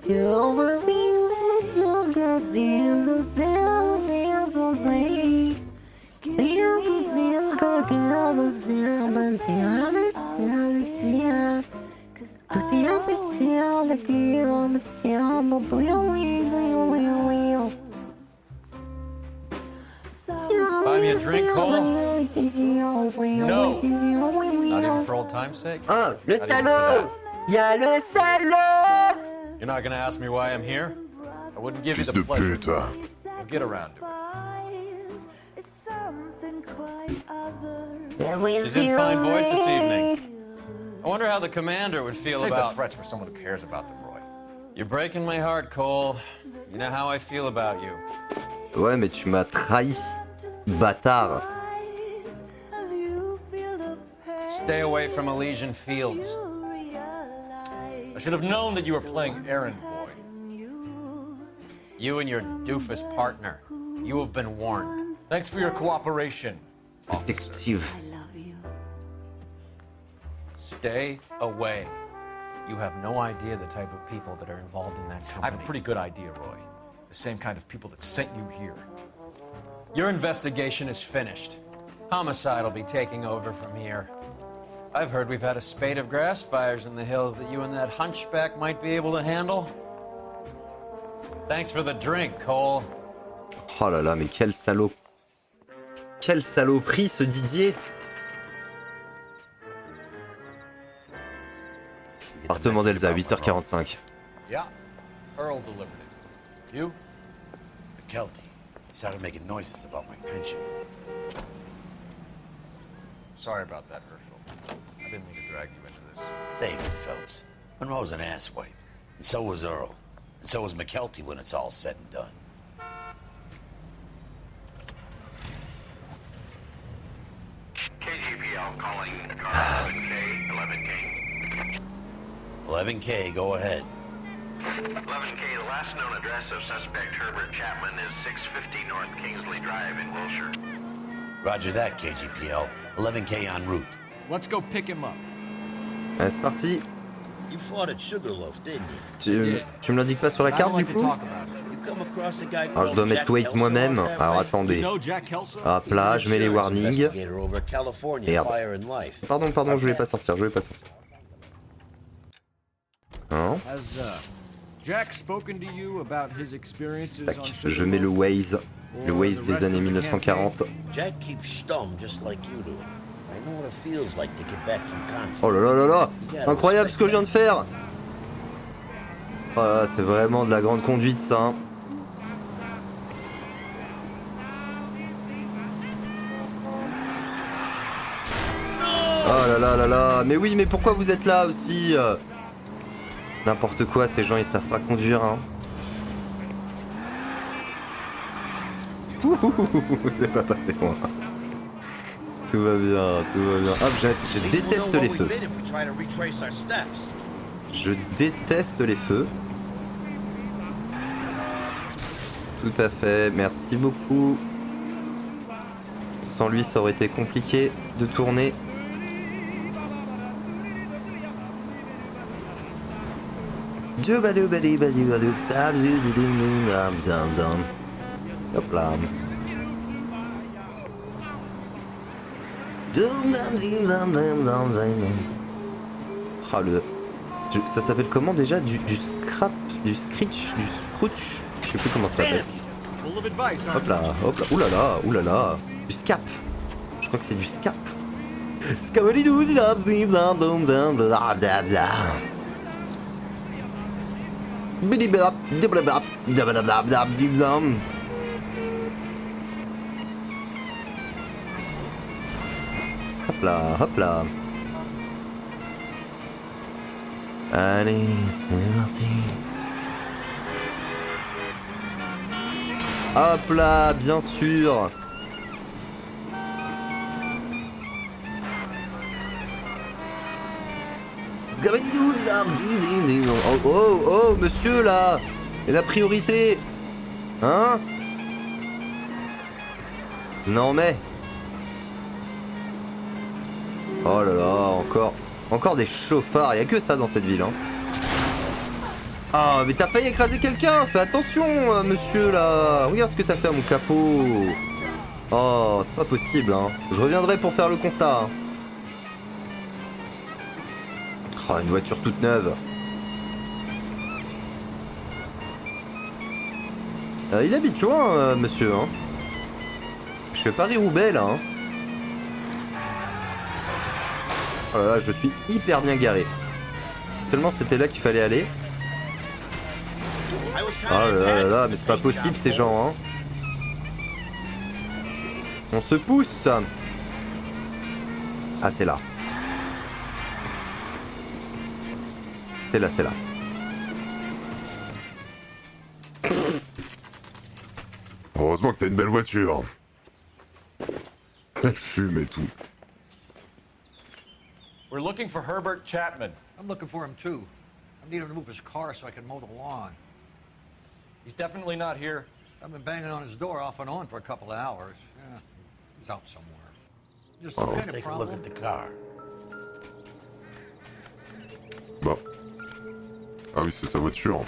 Speaker 15: You believe it's your conscience, a sound dance on sleep. You can see a cock and all the sound, but I'm a sound. Cause you're a sound, like you're a sound, but we'll easy, we'll.
Speaker 5: Buy me a drink, Cole? No. Not even for old time's sake?
Speaker 1: Ah, le salaud! Y'a le salaud!
Speaker 5: You're not gonna ask me why I'm here? I wouldn't give you the
Speaker 2: Fils de
Speaker 5: pleasure.
Speaker 2: pute.
Speaker 5: We'll get around to it. She's in fine voice this evening. I wonder how the commander would feel Save about... the threats for someone who cares about them, Roy.
Speaker 16: You're breaking my heart, Cole. You know how I feel about you.
Speaker 1: Ouais, mais tu m'as trahi. Bâtard.
Speaker 16: Stay away from Elysian Fields.
Speaker 5: I should have known that you were playing errand boy.
Speaker 16: You and your doofus partner. You have been warned.
Speaker 5: Thanks for your cooperation,
Speaker 1: Detective.
Speaker 16: Stay away. You have no idea the type of people that are involved in that
Speaker 5: I
Speaker 16: company.
Speaker 5: have a pretty good idea, Roy. The same kind of people that sent you here.
Speaker 16: Your investigation is finished. Homicide will be taking over from here. I've heard we've had a spate of grass fires in the hills that you and that hunchback might be able to handle. Thanks for the drink, Cole.
Speaker 1: Oh là là, mais quel salaud. Quelle saloperie, ce Didier. Appartement d'Elsa, 8h45.
Speaker 5: Yeah, Earl delivered it. You?
Speaker 6: McKelty. He started making noises about my pension.
Speaker 5: Sorry about that, Herschel. I didn't mean to drag you into this.
Speaker 6: Save it, Phelps. Monroe's an asswipe. And so was Earl. And so was McKelty when it's all said and done.
Speaker 3: KGPL calling car 11K, 11K.
Speaker 6: 11K, go ahead.
Speaker 3: 11K, the last known address of suspect Herbert Chapman is 650 North Kingsley Drive in Wilshire.
Speaker 6: Roger that, KGPL. 11K en route.
Speaker 7: Let's go pick him up.
Speaker 1: Allez, c'est parti.
Speaker 6: You fought at Sugarloaf, didn't
Speaker 1: Tu me l'indiques pas sur la carte, du coup? Alors, je dois mettre Waze moi-même. Alors, attendez. Hop là, je mets les warnings. Merde. Pardon, je voulais pas sortir, Hein? Tac, je mets le Waze des années 1940. Oh là là là là! Incroyable ce que je viens de faire! Oh là là, c'est vraiment de la grande conduite ça. Hein. Oh là là là là! Mais oui, mais pourquoi vous êtes là aussi? N'importe quoi, ces gens ils savent pas conduire. Hein. C'est pas passé loin. Tout va bien, tout va bien. Hop, je déteste les feux. Je déteste les feux. Tout à fait, merci beaucoup. Sans lui, ça aurait été compliqué de tourner. Hop là. Ah, ça s'appelle comment déjà? Du scrap, du scritch, du scrooch? Je sais plus comment ça s'appelle. Hop là, oulala, oulala. Du scap. Je crois que c'est du scap. Hop là, hop là. Allez, c'est parti. Hop là, bien sûr. Oh, monsieur, là. Et la priorité. Hein? Non, mais... Oh là là, encore des chauffards. Y a que ça dans cette ville, hein. Ah, mais t'as failli écraser quelqu'un. Fais attention, monsieur, là. Regarde ce que t'as fait à mon capot. Oh, c'est pas possible, hein. Je reviendrai pour faire le constat, hein. Oh, une voiture toute neuve. Il habite loin, monsieur, hein. Je fais Paris-Roubaix, là, hein. Oh là là, je suis hyper bien garé. Si seulement c'était là qu'il fallait aller. Oh là là là, mais c'est pas possible, ces gens, hein. On se pousse. Ah, c'est là. C'est là, c'est là.
Speaker 2: Heureusement que t'as une belle voiture. Elle fume et tout.
Speaker 5: We're looking for Herbert Chapman.
Speaker 4: I'm looking for him too. I need him to move his car so I can mow the lawn.
Speaker 5: He's definitely not here.
Speaker 4: I've been banging on his door off and on for a couple of hours. Yeah, he's out somewhere. Just
Speaker 6: Oh,
Speaker 4: some
Speaker 6: let's
Speaker 4: kind of
Speaker 6: take a
Speaker 4: problem.
Speaker 6: look at the car.
Speaker 2: Bon. Ah oui, c'est sa voiture.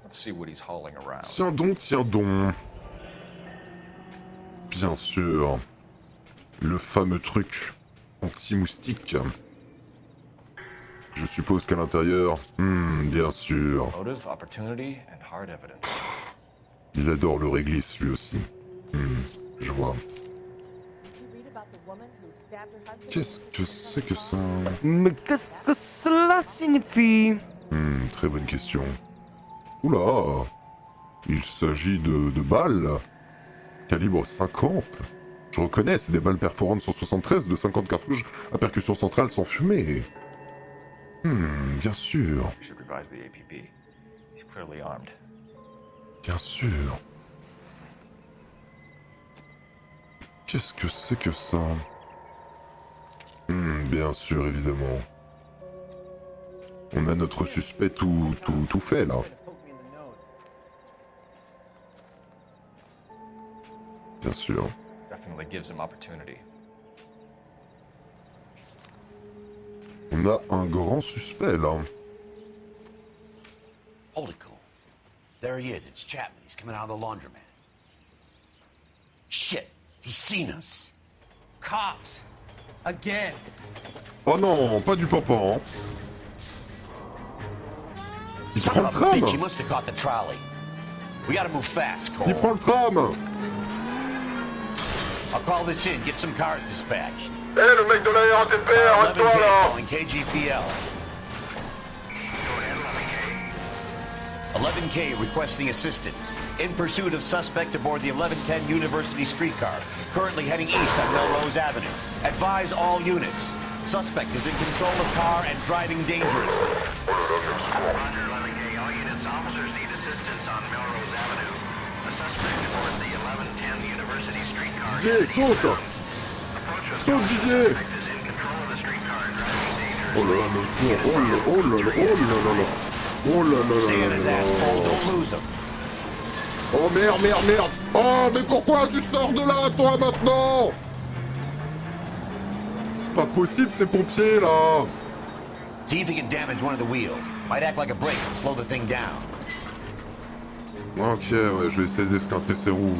Speaker 5: Let's see what he's hauling around.
Speaker 2: Tiens donc, tiens donc. Bien sûr. Le fameux truc anti-moustique. Je suppose qu'à l'intérieur... bien sûr.
Speaker 5: Motive, opportunity, and hard evidence.
Speaker 2: Il adore le réglisse, lui aussi. Je vois. Qu'est-ce que c'est que ça?
Speaker 1: Mais qu'est-ce que cela signifie?
Speaker 2: Très bonne question. Oula! Il s'agit de balles. Calibre 50. Je reconnais, c'est des balles perforantes 173 de 50 cartouches à percussion centrale sans fumée. Bien sûr.
Speaker 5: We should revise the APB. He's clearly armed.
Speaker 2: Bien sûr. Qu'est-ce que c'est que ça? Bien sûr, évidemment. On a notre suspect tout fait, là. Bien sûr.
Speaker 5: Definitely gives him opportunity.
Speaker 2: On a un grand suspect, là.
Speaker 6: Hold it, Cole. There he is. It's Chapman. He's coming out of the laundromat. Shit. He's seen us.
Speaker 11: Cops. Again.
Speaker 2: Oh non, pas du pampan. Il
Speaker 6: Son
Speaker 2: prend le
Speaker 6: of a
Speaker 2: tram.
Speaker 6: bitch, he must have caught the trolley. We gotta move fast, Cole.
Speaker 2: Il prend le tram.
Speaker 6: I'll call this in. Get some cars dispatched.
Speaker 2: Eh, le mec de la RATP, arrête-toi,
Speaker 6: 11K
Speaker 2: là.
Speaker 6: calling KGPL. 11K requesting assistance. In pursuit of suspect aboard the 1110 University streetcar. Currently heading east on Melrose Avenue. Advise all units. Suspect is in control of car and driving dangerously.
Speaker 3: Roger, 11K. All units, officers need assistance on Melrose Avenue. A suspect aboard the 1110 University streetcar.
Speaker 2: Didier, saute. Saute, Didier.
Speaker 3: Suspect is in control of the streetcar and driving dangerously.
Speaker 2: Oh là là, le secours. Oh là là, oh là là, oh là là là. Oh là là
Speaker 6: Stay
Speaker 2: là
Speaker 6: on
Speaker 2: là
Speaker 6: his
Speaker 2: là.
Speaker 6: ass, Cole. Don't lose him.
Speaker 2: Oh merde, merde, merde. Oh, mais pourquoi tu sors de là, toi, maintenant? C'est pas possible, ces pompiers, là.
Speaker 6: See if he can damage one of the wheels. Might act like a brake and slow the thing down.
Speaker 2: Ok, ouais, je vais essayer d'esquinter ses roues.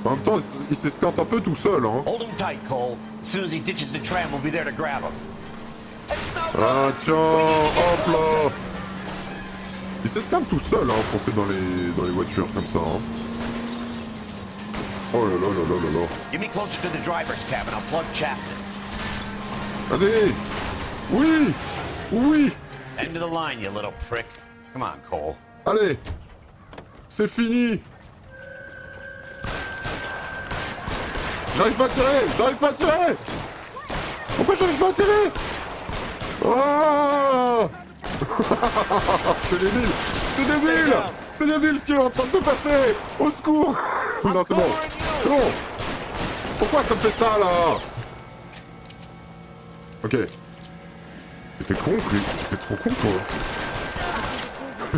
Speaker 2: En même temps, il s'esquinte un peu tout seul, hein.
Speaker 6: Hold him tight, Cole. As soon as he ditches the tram, we'll be there to grab him.
Speaker 2: Ah, tiens, hop là. Il s'esquinte tout seul, hein, foncer dans les voitures, comme ça, hein. Oh là là là là là là.
Speaker 6: Get me closer to the driver's cabin. I'll plug Chapman.
Speaker 2: Vas-y. Oui. Oui.
Speaker 6: End of the line, you little prick. Come on, Cole.
Speaker 2: Allez. C'est fini. J'arrive pas à tirer. J'arrive pas à tirer. Pourquoi j'arrive pas à tirer? Oh. C'est débile. c'est débile! C'est débile ce qui est en train de se passer! Au secours! Non, c'est bon! C'est bon! Pourquoi ça me fait ça, là? Ok. Mais t'es con, lui. T'es trop con, toi.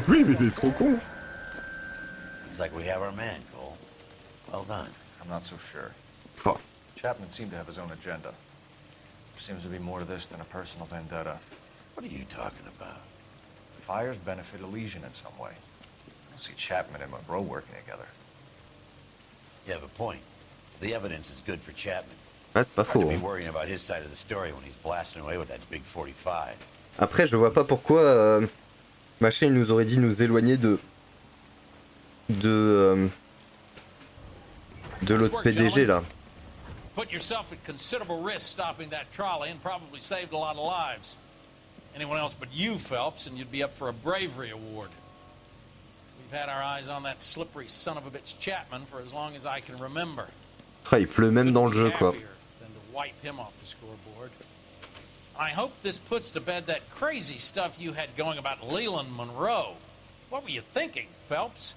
Speaker 2: Oui, mais t'es trop con.
Speaker 6: Looks like we have our man, Cole. Well done.
Speaker 5: I'm not so sure.
Speaker 2: Ah.
Speaker 5: Chapman seemed to have his own agenda. There seems to be more to this than a personal vendetta.
Speaker 6: What are you talking about?
Speaker 5: Fires benefit Elysian in some way. I don't see Chapman and Monroe working together.
Speaker 6: You have a point. The evidence is good for Chapman.
Speaker 1: Ah, c'est pas faux.
Speaker 6: Be
Speaker 1: Hein.
Speaker 6: worrying about his side of the story when he's blasting away with that big 45.
Speaker 1: Après, je vois pas pourquoi machin il nous aurait dit nous éloigner de l'autre PDG là.
Speaker 12: Put yourself at considerable risk stopping that trolley and probably saved a lot of lives. Anyone else but you, Phelps, and you'd be up for a bravery award. We've had our eyes on that slippery son of a bitch Chapman for as long as I can remember.
Speaker 1: Ah, il pleut même dans le jeu quoi.
Speaker 12: Than to wipe him off the scoreboard. I hope this puts to bed that crazy stuff you had going about Leland Monroe. What were you thinking, Phelps?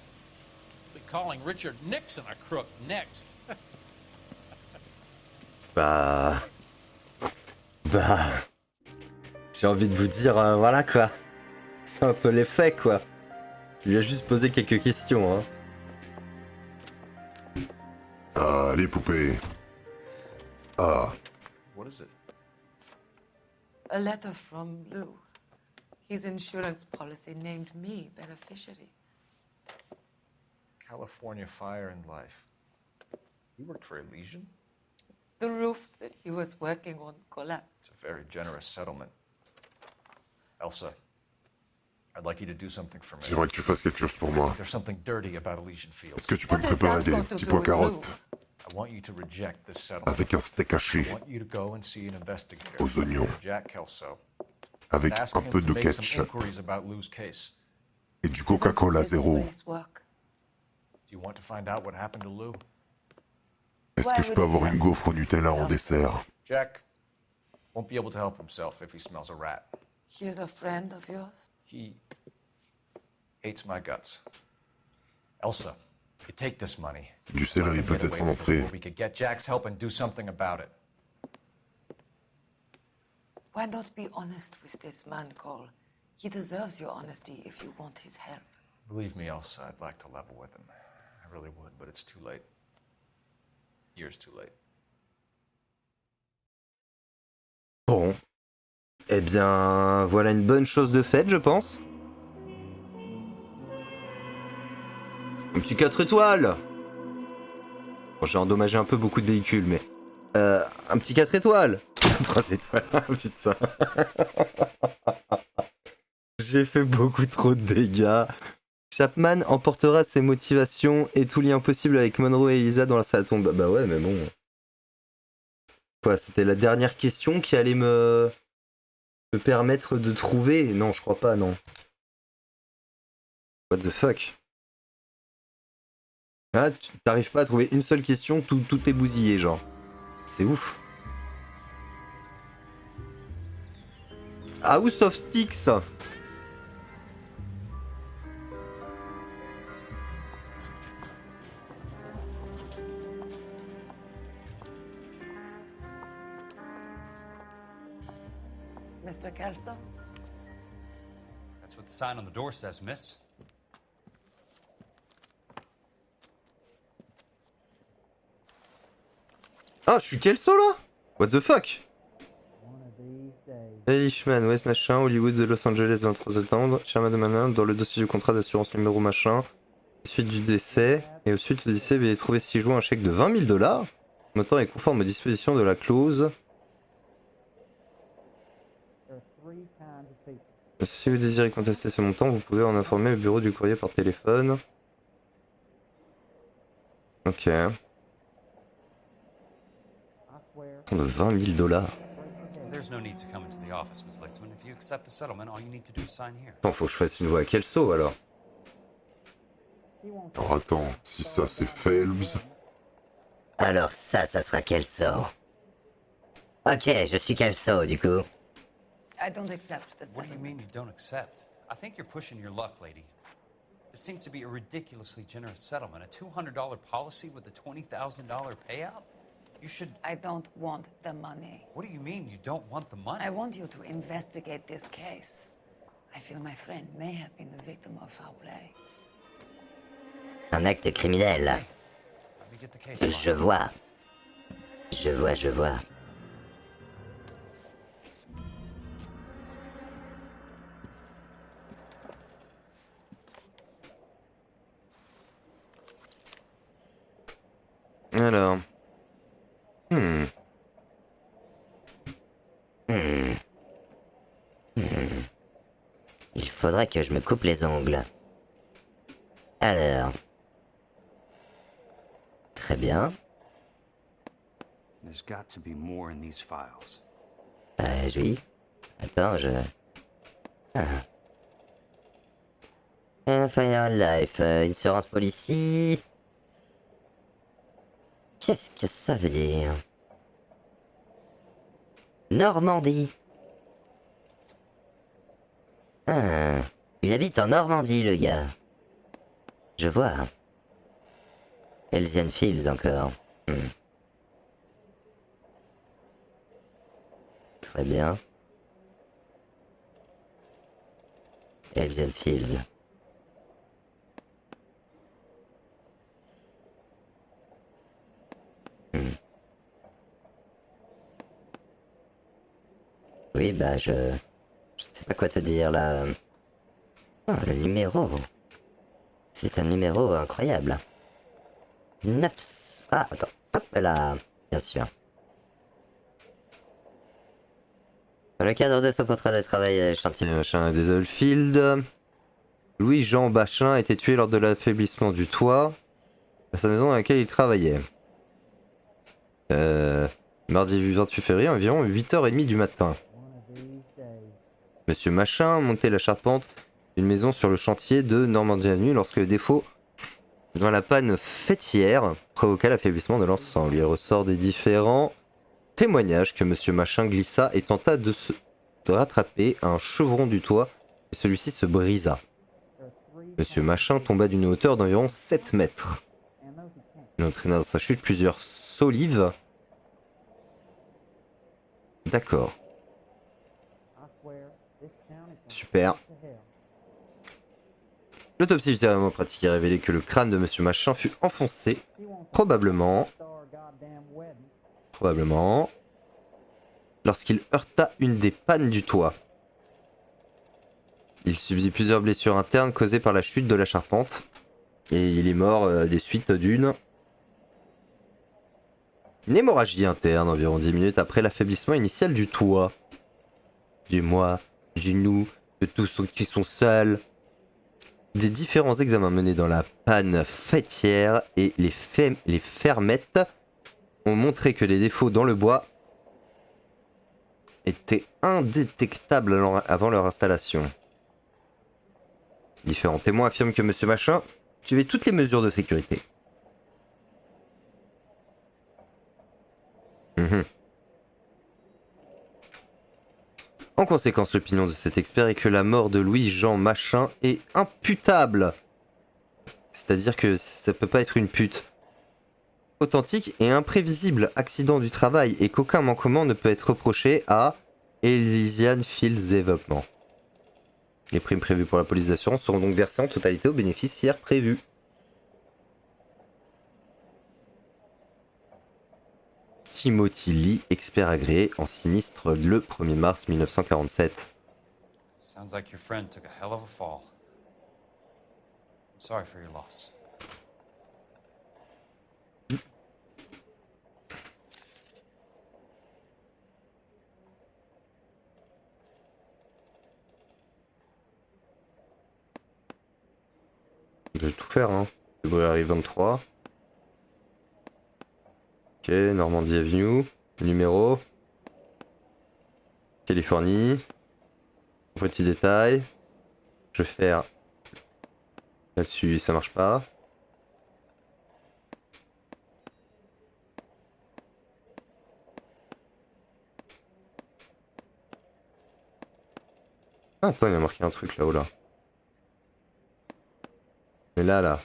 Speaker 12: Be calling Richard Nixon a crook next.
Speaker 1: Bah... J'ai envie de vous dire, voilà quoi. C'est un peu l'effet quoi. Je lui ai juste posé quelques questions hein.
Speaker 2: Ah, allez, poupée. Ah.
Speaker 5: What is it?
Speaker 17: A letter from Lou. His insurance policy named me beneficiary.
Speaker 5: California Fire and Life. You worked for Elysian?
Speaker 17: The roof that he was working on collapsed.
Speaker 5: It's a very generous settlement. Elsa, I'd like you to do something for me.
Speaker 2: J'aimerais que tu fasses quelque chose pour moi.
Speaker 5: There's something dirty about Elysian Fields.
Speaker 2: Est-ce que tu peux me préparer des petits pois carottes?
Speaker 5: I want you to reject this settlement.
Speaker 2: Avec un steak haché.
Speaker 5: I want you to go and see an investigator.
Speaker 2: Aux oignons.
Speaker 5: Jack Kelso.
Speaker 2: Avec
Speaker 5: Ask
Speaker 2: un
Speaker 5: him
Speaker 2: peu
Speaker 5: to
Speaker 2: de
Speaker 5: make some
Speaker 2: ketchup.
Speaker 5: inquiries about Lou's case.
Speaker 2: Et du Coca-Cola zéro.
Speaker 5: Do you want to find out what happened to Lou?
Speaker 2: Est-ce que je peux avoir une gaufre au Nutella en dessert?
Speaker 5: Jack won't be able to help himself if he smells a rat.
Speaker 17: He's a friend of yours?
Speaker 5: He hates my guts. Elsa, you take this money.
Speaker 2: Du céleri peut-être en entrée.
Speaker 5: We could get Jack's help and do something about it.
Speaker 17: Why not be honest with this man, Cole? He deserves your honesty if you want his help.
Speaker 5: Believe me, Elsa, I'd like to level with him. I really would, but it's too late. Years too late.
Speaker 1: Bon. Eh bien, voilà une bonne chose de faite, je pense. Un petit 4 étoiles. Bon, j'ai endommagé un peu beaucoup de véhicules, mais... un petit 4 étoiles. 3 étoiles, putain. J'ai fait beaucoup trop de dégâts. Chapman emportera ses motivations et tout lien possible avec Monroe et Elisa dans la salle à tombe. Bah ouais, mais bon... Quoi, c'était la dernière question qui allait me permettre de trouver? Non, je crois pas, non. What the fuck? Ah, tu t'arrives pas à trouver une seule question, tout est bousillé, genre. C'est ouf. House of Sticks.
Speaker 17: Mr. Kelso?
Speaker 11: That's what the sign on the door says, miss.
Speaker 1: Ah, je suis Kelso là? What the fuck? Elishman, West machin, Hollywood de Los Angeles, 23 septembre, Sherman de Manin, dans le dossier du contrat d'assurance numéro machin, suite du décès, et au suite du décès, veuillez trouver si joint un chèque de 20 000 $. Le montant est conforme aux dispositions de la clause. Si vous désirez contester ce montant, vous pouvez en informer le bureau du courrier par téléphone. Ok. De 20 000 $.
Speaker 11: There's no need to come into the office, Miss Lichtman. If you accept the settlement, all you need to do is sign here.
Speaker 1: Attends, faut que je fasse une voix à Kelso alors.
Speaker 2: Alors attends, si ça c'est Phelps.
Speaker 18: Alors ça sera Kelso. Ok, je suis Kelso du coup.
Speaker 17: I don't accept the
Speaker 11: What do you mean you don't accept? I think you're pushing your luck, lady. This seems to be a ridiculously generous settlement. A $200 policy with a $20,000 payout? You should...
Speaker 17: I don't want the money.
Speaker 11: What do you mean you don't want the money?
Speaker 17: I want you to investigate this case. I feel my friend may have been the victim of foul play.
Speaker 18: Un acte criminel. Je vois. Je vois, je vois.
Speaker 1: Alors.
Speaker 18: Il faudrait que je me coupe les ongles. Alors. Très bien.
Speaker 19: There's got to be more in these files.
Speaker 18: Oui. Attends, je... Fire Life, Insurance Policy... Qu'est-ce que ça veut dire? Normandie. Il habite en Normandie, le gars. Je vois. Elysian Fields encore. Très bien. Elysian Fields. Oui, bah je sais pas quoi te dire là. Oh, le numéro. C'est un numéro incroyable. 9... Ah, attends. Hop là. Bien sûr. Dans le cadre de son contrat de travail chantier
Speaker 1: machin des Oldfield, Louis-Jean Bachin a été tué lors de l'affaiblissement du toit à sa maison dans laquelle il travaillait. Mardi 28 février, environ 8h30 du matin. Monsieur Machin montait la charpente d'une maison sur le chantier de Normandie Avenue lorsque le défaut dans la panne fêtière provoqua l'affaiblissement de l'ensemble. Il ressort des différents témoignages que Monsieur Machin glissa et tenta de rattraper un chevron du toit et celui-ci se brisa. Monsieur Machin tomba d'une hauteur d'environ 7 mètres. Il entraîna dans sa chute plusieurs solives. D'accord. Super. L'autopsie ultérieurement pratiquée a révélé que le crâne de Monsieur Machin fut enfoncé, probablement, lorsqu'il heurta une des pannes du toit. Il subit plusieurs blessures internes causées par la chute de la charpente, et il est mort des suites d'une hémorragie interne environ 10 minutes après l'affaiblissement initial du toit. Dis-moi, nous, de tous ceux qui sont seuls. Des différents examens menés dans la panne fêtière et les fermettes ont montré que les défauts dans le bois étaient indétectables avant leur installation. Différents témoins affirment que Monsieur Machin suivait toutes les mesures de sécurité. En conséquence, l'opinion de cet expert est que la mort de Louis-Jean Machin est imputable. C'est-à-dire que ça peut pas être une pute. Authentique et imprévisible accident du travail et qu'aucun manquement ne peut être reproché à Elysian Fields Développement. Les primes prévues pour la police d'assurance seront donc versées en totalité aux bénéficiaires prévus. Timothy Lee, expert agréé en sinistre le 1er mars 1947.
Speaker 11: Sounds like your friend took a hell of a fall. I'm sorry for your loss.
Speaker 1: Je vais tout faire, hein. February 23. Ok, Normandie Avenue. Numéro. Californie. Petit détail. Je vais faire... Là-dessus, ça marche pas. Ah, attends, il y a marqué un truc là-haut, là. Mais là.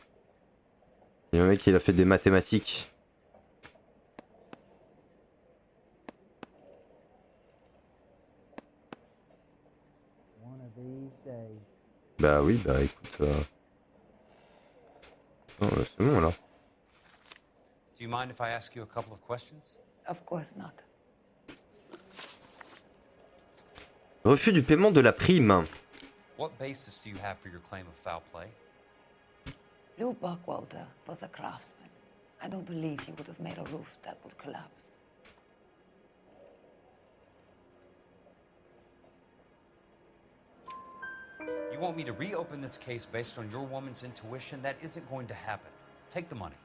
Speaker 1: Il y a un mec qui a fait des mathématiques. Bah oui, bah écoute. Non, c'est bon là.
Speaker 11: Do you mind if I ask you a couple of questions?
Speaker 17: Of course not.
Speaker 1: Refus du paiement de la prime.
Speaker 11: What basis do you have for your claim of foul play?
Speaker 17: Lou Buckwalter was a craftsman. I don't believe he would have made a roof that would collapse.
Speaker 11: You want me to reopen this case based on your woman's intuition? That isn't going to happen. Take the money.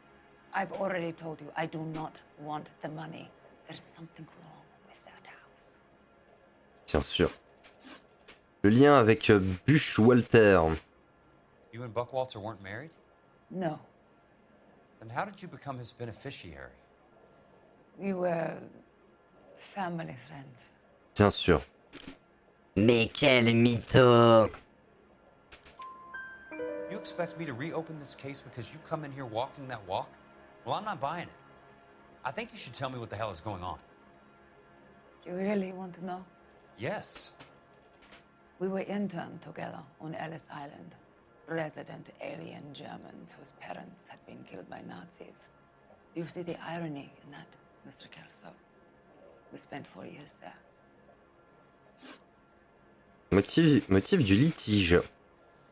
Speaker 17: I've already told you I do not want the money. There's something wrong with that house.
Speaker 1: Bien sûr. Le lien avec Bushwalter.
Speaker 11: You and Buckwalter weren't married?
Speaker 17: No.
Speaker 11: Then how did you become his beneficiary?
Speaker 17: We were family friends.
Speaker 1: Bien sûr.
Speaker 18: Mais quel mytho!
Speaker 11: You expect me to reopen this case because you come in here walking that walk? Well, I'm not buying it. I think you should tell me what the hell is going on.
Speaker 17: You really want to know?
Speaker 11: Yes.
Speaker 17: We were interned together on Ellis Island. Resident alien Germans whose parents had been killed by Nazis. Do you see the irony in that, Mr. Kelso? We spent 4 years there.
Speaker 1: Motif du litige.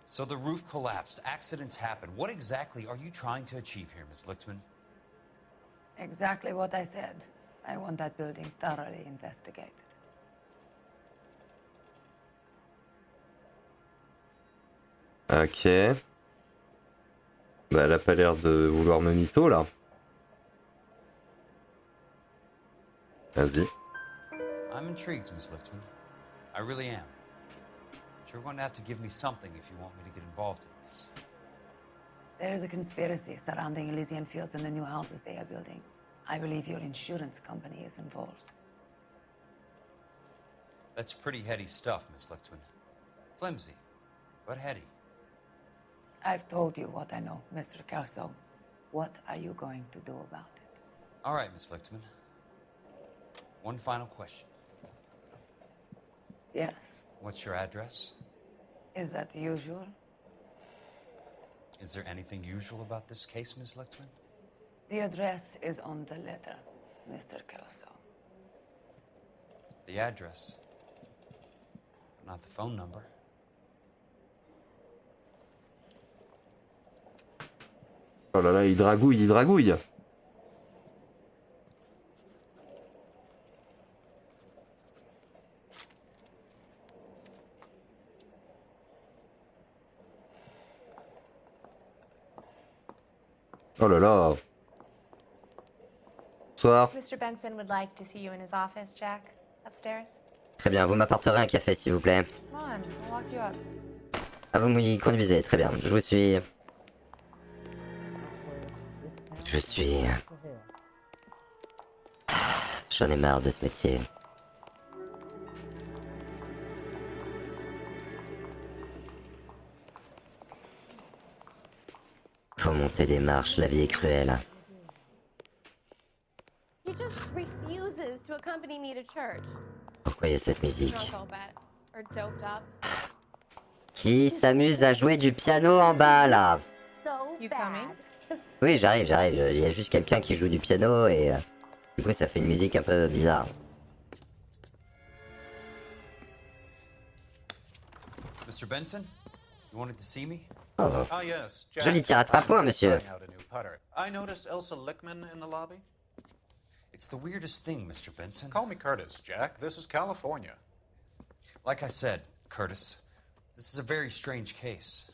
Speaker 11: So the roof collapsed, accidents happen. What exactly are you trying to achieve here, Ms. Lichtman?
Speaker 17: Exactly what I said. I want that building thoroughly investigated.
Speaker 1: Ok. Bah, elle a pas l'air de vouloir me mytho là. Vas-y.
Speaker 11: I'm intrigued, Ms. Lichtman. I really am. But you're going to have to give me something if you want me to get involved in this.
Speaker 17: There is a conspiracy surrounding Elysian Fields and the new houses they are building. I believe your insurance company is involved.
Speaker 11: That's pretty heady stuff, Ms. Lichtman. Flimsy, but heady.
Speaker 17: I've told you what I know, Mr. Kelso. What are you going to do about it?
Speaker 11: All right, Ms. Lichtman. One final question.
Speaker 17: Yes.
Speaker 11: What's your address?
Speaker 17: Is that usual?
Speaker 11: Is there anything usual about this case, Ms. Lichtman?
Speaker 17: The address is on the letter, Mr. Kelso.
Speaker 11: The address, but not the phone number.
Speaker 1: Oh là là, il dragouille, il dragouille. Oh là là. Bonsoir.
Speaker 13: Mr. Benson would like to see you in his office, Jack. Upstairs.
Speaker 18: Très bien, vous m'apporterez un café s'il vous plaît.
Speaker 13: Come on, I'll walk you up.
Speaker 18: Ah, vous m'y conduisez, très bien. Je vous suis. J'en ai marre de ce métier. Faut monter des marches, la vie est cruelle.
Speaker 13: He just refuses to accompany me to church.
Speaker 18: Pourquoi il y a cette musique?
Speaker 13: Drunk, I'll bet. Or doped up.
Speaker 18: Qui s'amuse à jouer du piano en bas là?
Speaker 13: You coming?
Speaker 18: Oui, j'arrive. Il y a juste quelqu'un qui joue du piano et du coup ça fait une musique un peu bizarre.
Speaker 11: Mr. Benson, you wanted to see me?
Speaker 18: Oh.
Speaker 20: Ah, yes, Jack.
Speaker 18: Joli tir à 3 points, monsieur.
Speaker 20: Trying out a new putter. I noticed Elsa Lichtman in the lobby.
Speaker 11: It's the weirdest thing, Mr. Benson.
Speaker 20: Call me Curtis, Jack. This is California.
Speaker 11: Like I said, Curtis, this is a very strange case.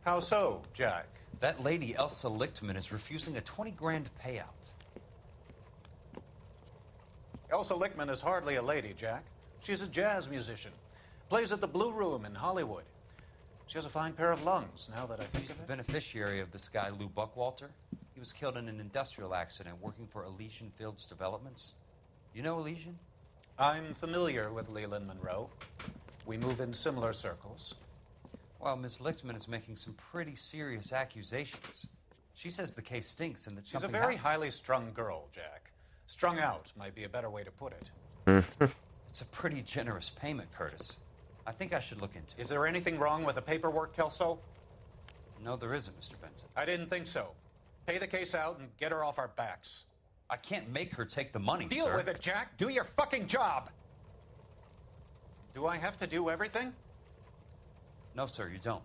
Speaker 20: How so, Jack?
Speaker 11: That lady, Elsa Lichtman, is refusing a 20 grand payout.
Speaker 20: Elsa Lichtman is hardly a lady, Jack. She's a jazz musician. Plays at the Blue Room in Hollywood. She has a fine pair of lungs, now that I think
Speaker 11: She's
Speaker 20: of
Speaker 11: the
Speaker 20: it.
Speaker 11: beneficiary of this guy, Lou Buckwalter. He was killed in an industrial accident working for Elysian Fields Developments. You know Elysian?
Speaker 20: I'm familiar with Leland Monroe. We move in similar circles.
Speaker 11: Well, Miss Lichtman is making some pretty serious accusations. She says the case stinks and that
Speaker 20: She's a
Speaker 11: something
Speaker 20: very
Speaker 11: happened.
Speaker 20: highly strung girl, Jack. Strung out might be a better way to put it.
Speaker 11: It's a pretty generous payment, Curtis. I think I should look into it.
Speaker 20: Is there anything wrong with the paperwork, Kelso?
Speaker 11: No, there isn't, Mr. Benson.
Speaker 20: I didn't think so. Pay the case out and get her off our backs.
Speaker 11: I can't make her take the money,
Speaker 20: Deal
Speaker 11: sir.
Speaker 20: with it, Jack. Do your fucking job. Do I have to do everything?
Speaker 11: No, sir, you don't.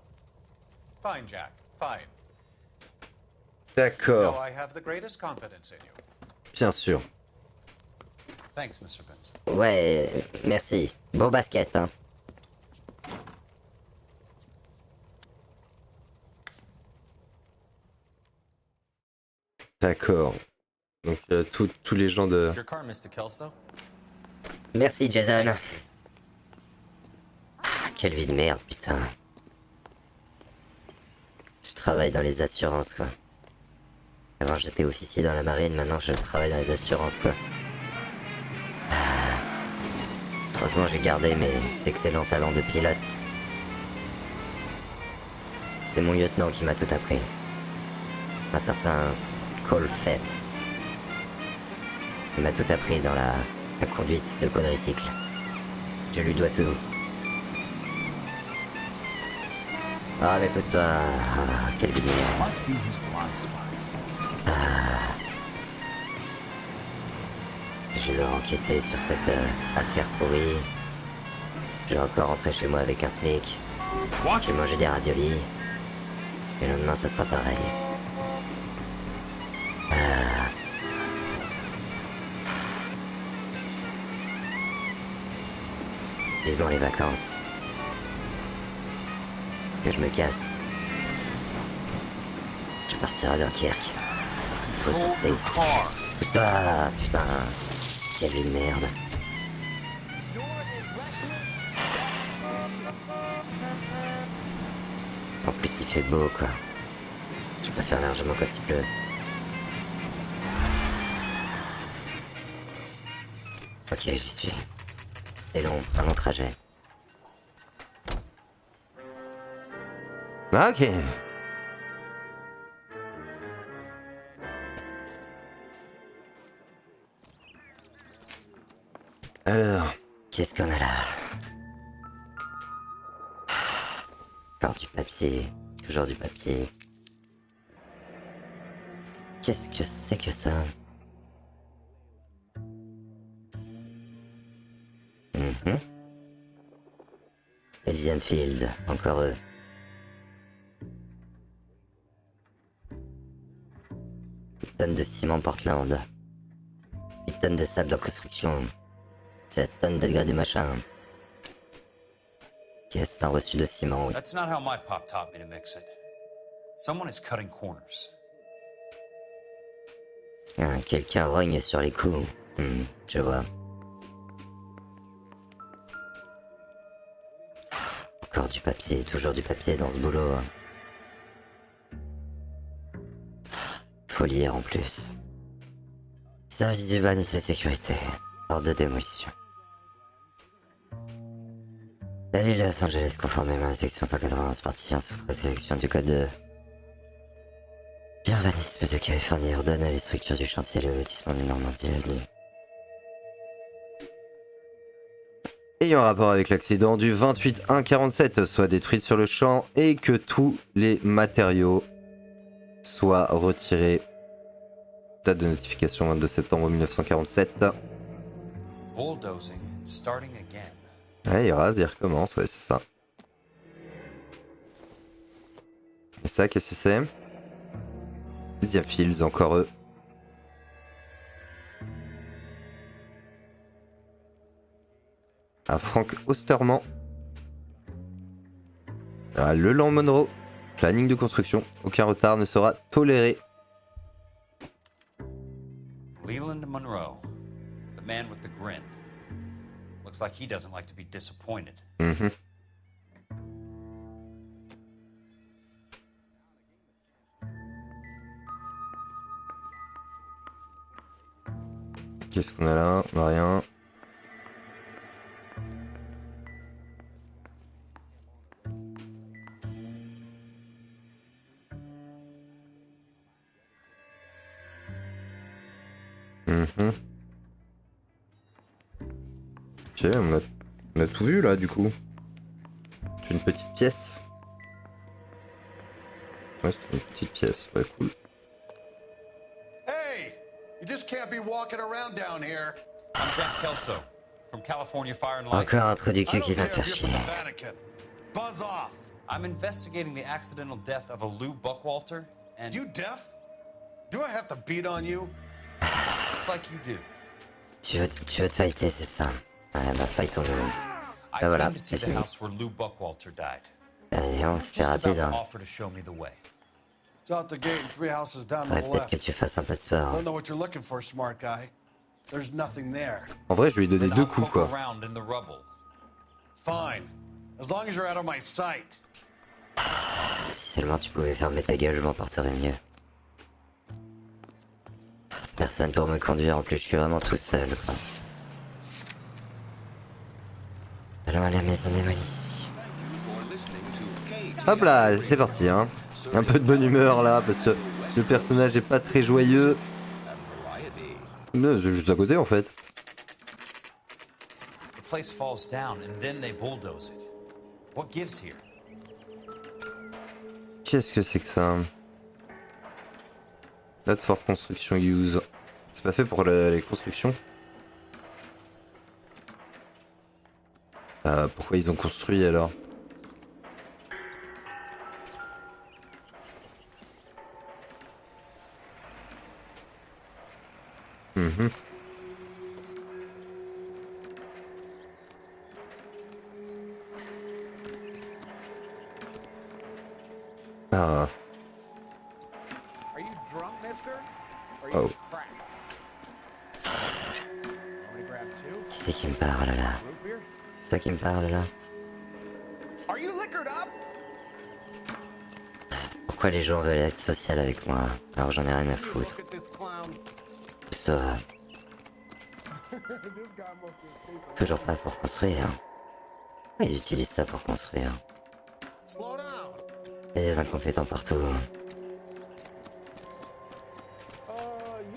Speaker 20: Fine, Jack. Fine.
Speaker 1: D'accord.
Speaker 20: No, I have the greatest confidence in you.
Speaker 1: Bien sûr.
Speaker 11: Thanks, Mr. Benson.
Speaker 18: Ouais, merci. Bon basket, hein.
Speaker 1: D'accord. Donc tous les gens de...
Speaker 16: Your car, Mr. Kelso?
Speaker 18: Merci, Jason. Ah, quelle vie de merde, putain. Je travaille dans les assurances, quoi. Avant, j'étais officier dans la marine, maintenant je travaille dans les assurances, quoi. Ah. Heureusement, j'ai gardé mes excellents talents de pilote. C'est mon lieutenant qui m'a tout appris. Un certain Cole Phelps. Il m'a tout appris dans la conduite de quadricycle. Je lui dois tout. Ah, mais pousse-toi. Ah, quelle vie de merde. Ah. Je vais enquêter sur cette affaire pourrie. Je vais encore rentrer chez moi avec un SMIC. Je vais manger des raviolis. Et le lendemain, ça sera pareil. Ah. Vivement les vacances. Que je me casse. Je vais partir à Dunkerque. Faut forcer. Pousse-toi, putain. Quelle vie de merde. En plus il fait beau, quoi. Je préfère largement quand il pleut. Ok, j'y suis. C'était long, un long trajet.
Speaker 1: Ok. Alors,
Speaker 18: qu'est-ce qu'on a là? Encore du papier, toujours du papier. Qu'est-ce que c'est que ça? Elysian Field, encore eux. 8 tonnes de ciment Portland. 8 tonnes de sable en construction. 16 tonnes de grès du machin. Qu'est-ce un reçu de ciment, oui.
Speaker 11: That's not how my pop taught me to mix it. Someone is cutting corners.
Speaker 18: Ah, quelqu'un rogne sur les coups. Je vois. Encore du papier, toujours du papier dans ce boulot. Faut lire en plus. Service d'urbanisme et sécurité. Ordre de démolition. La ville de Los Angeles, conformément à la section 191, partie 1 sous protection du code de l'urbanisme de Californie, ordonne à les structures du chantier et le lotissement de Normandie Avenue.
Speaker 1: ayant rapport avec l'accident du 28-1-47 soit détruite sur le champ et que tous les matériaux soient retirés. Date de notification 22 septembre 1947.
Speaker 11: Bulldozing and starting again.
Speaker 1: Ouais, il rase, il recommence, ouais, c'est ça. Et ça, qu'est-ce que c'est? Dixième Fields, encore eux. À Frank Osterman. À L.A. Monroe. Planning de construction. Aucun retard ne sera toléré.
Speaker 11: Leland Monroe, the man with the grin. Looks like he doesn't like to be disappointed.
Speaker 1: Qu'est-ce qu'on a là? On a rien. Ok, on a tout vu là du coup. C'est une petite pièce. Ouais, c'est une petite pièce, ouais, cool.
Speaker 4: Hey! You just can't be walking around down here.
Speaker 11: I'm Jack Kelso, from California Fire and Life.
Speaker 18: Encore un trou du cul qui va me faire chier.
Speaker 4: Buzz off.
Speaker 11: I'm investigating the accidental death of a Lou Buckwalter, and...
Speaker 4: You deaf? Do I have to beat on you?
Speaker 11: Looks like you do.
Speaker 18: Tu veux te fighter, c'est ça. Ouais, bah fightons-le.
Speaker 11: I
Speaker 18: Bah voilà,
Speaker 11: came to see
Speaker 18: c'est
Speaker 11: the
Speaker 18: fini.
Speaker 11: house where Lou Buckwalter died.
Speaker 18: Voyons, c'était
Speaker 11: Just about
Speaker 18: rapide,
Speaker 11: to
Speaker 18: hein.
Speaker 11: offer to show me the way.
Speaker 4: It's out the gate and 3 houses down to
Speaker 18: Faudrait
Speaker 4: the
Speaker 18: peut-être
Speaker 4: left.
Speaker 18: que tu fasses un peu de sport.
Speaker 4: Don't know what you're looking for, smart guy. There's nothing there.
Speaker 1: En vrai, je lui ai donné 2 coups, quoi.
Speaker 11: Around in the rubble.
Speaker 4: Fine. As long as you're out of my sight.
Speaker 18: Si seulement tu pouvais fermer ta gueule, je m'en porterais mieux. Personne pour me conduire, en plus je suis vraiment tout seul, quoi. Allons à la maison démolie.
Speaker 1: Hop là, c'est parti, hein. Un peu de bonne humeur là, parce que le personnage est pas très joyeux. Mais c'est juste à côté en fait.
Speaker 11: The place falls down and then they bulldoze it. What gives here?
Speaker 1: Qu'est-ce que c'est que ça? Date for construction use. C'est pas fait pour les constructions? Pourquoi ils ont construit alors? Ah.
Speaker 3: Are you drunk, mister? Or
Speaker 1: Oh.
Speaker 3: you just cracked? Want me to grab 2?
Speaker 18: Qui c'est qui me parle là?
Speaker 3: Root beer?
Speaker 18: C'est toi qui me parle là?
Speaker 3: Are you liquored up?
Speaker 18: Pourquoi les gens veulent être social avec moi alors j'en ai rien à foutre?
Speaker 3: Look at this clown.
Speaker 18: Ça va. Toujours pas pour construire. Ils utilisent ça pour construire.
Speaker 3: Slow down.
Speaker 18: Il y a des incompétents partout.
Speaker 3: You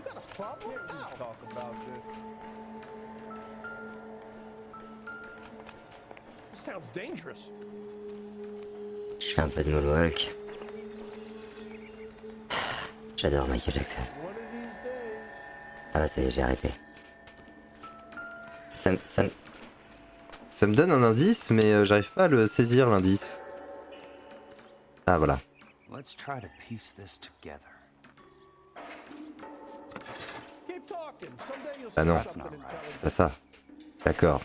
Speaker 3: got a problem? Ow. Talk about this. This town's dangerous.
Speaker 18: Je fais un peu de moonwalk. J'adore Michael Jackson. Ah bah ça y est, j'ai arrêté. Ça me donne un indice, mais j'arrive pas à le saisir l'indice. Ah voilà.
Speaker 19: Let's try to piece this together.
Speaker 3: Keep talking. Someday you'll
Speaker 1: Ah non,
Speaker 3: see something
Speaker 1: c'est pas ça. D'accord.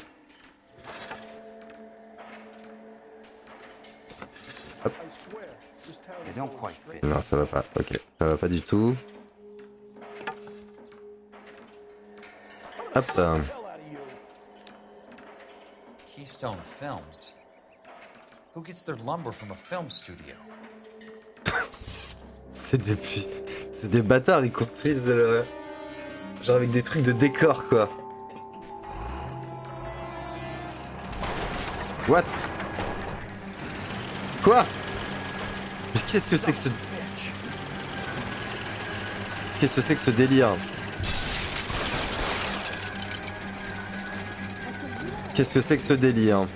Speaker 1: Hop.
Speaker 3: I swear, this town
Speaker 19: They
Speaker 3: is
Speaker 19: don't
Speaker 3: going
Speaker 19: quite
Speaker 3: straight.
Speaker 19: fit.
Speaker 1: Non, ça va pas. Ok, ça va pas du tout. Hop.
Speaker 11: Keystone Films. Who gets their lumber from a film studio?
Speaker 1: C'est des bâtards, ils construisent genre avec des trucs de décor quoi. What? Quoi? Mais qu'est-ce que c'est que ce... Qu'est-ce que c'est que ce délire? Qu'est-ce que c'est que ce délire?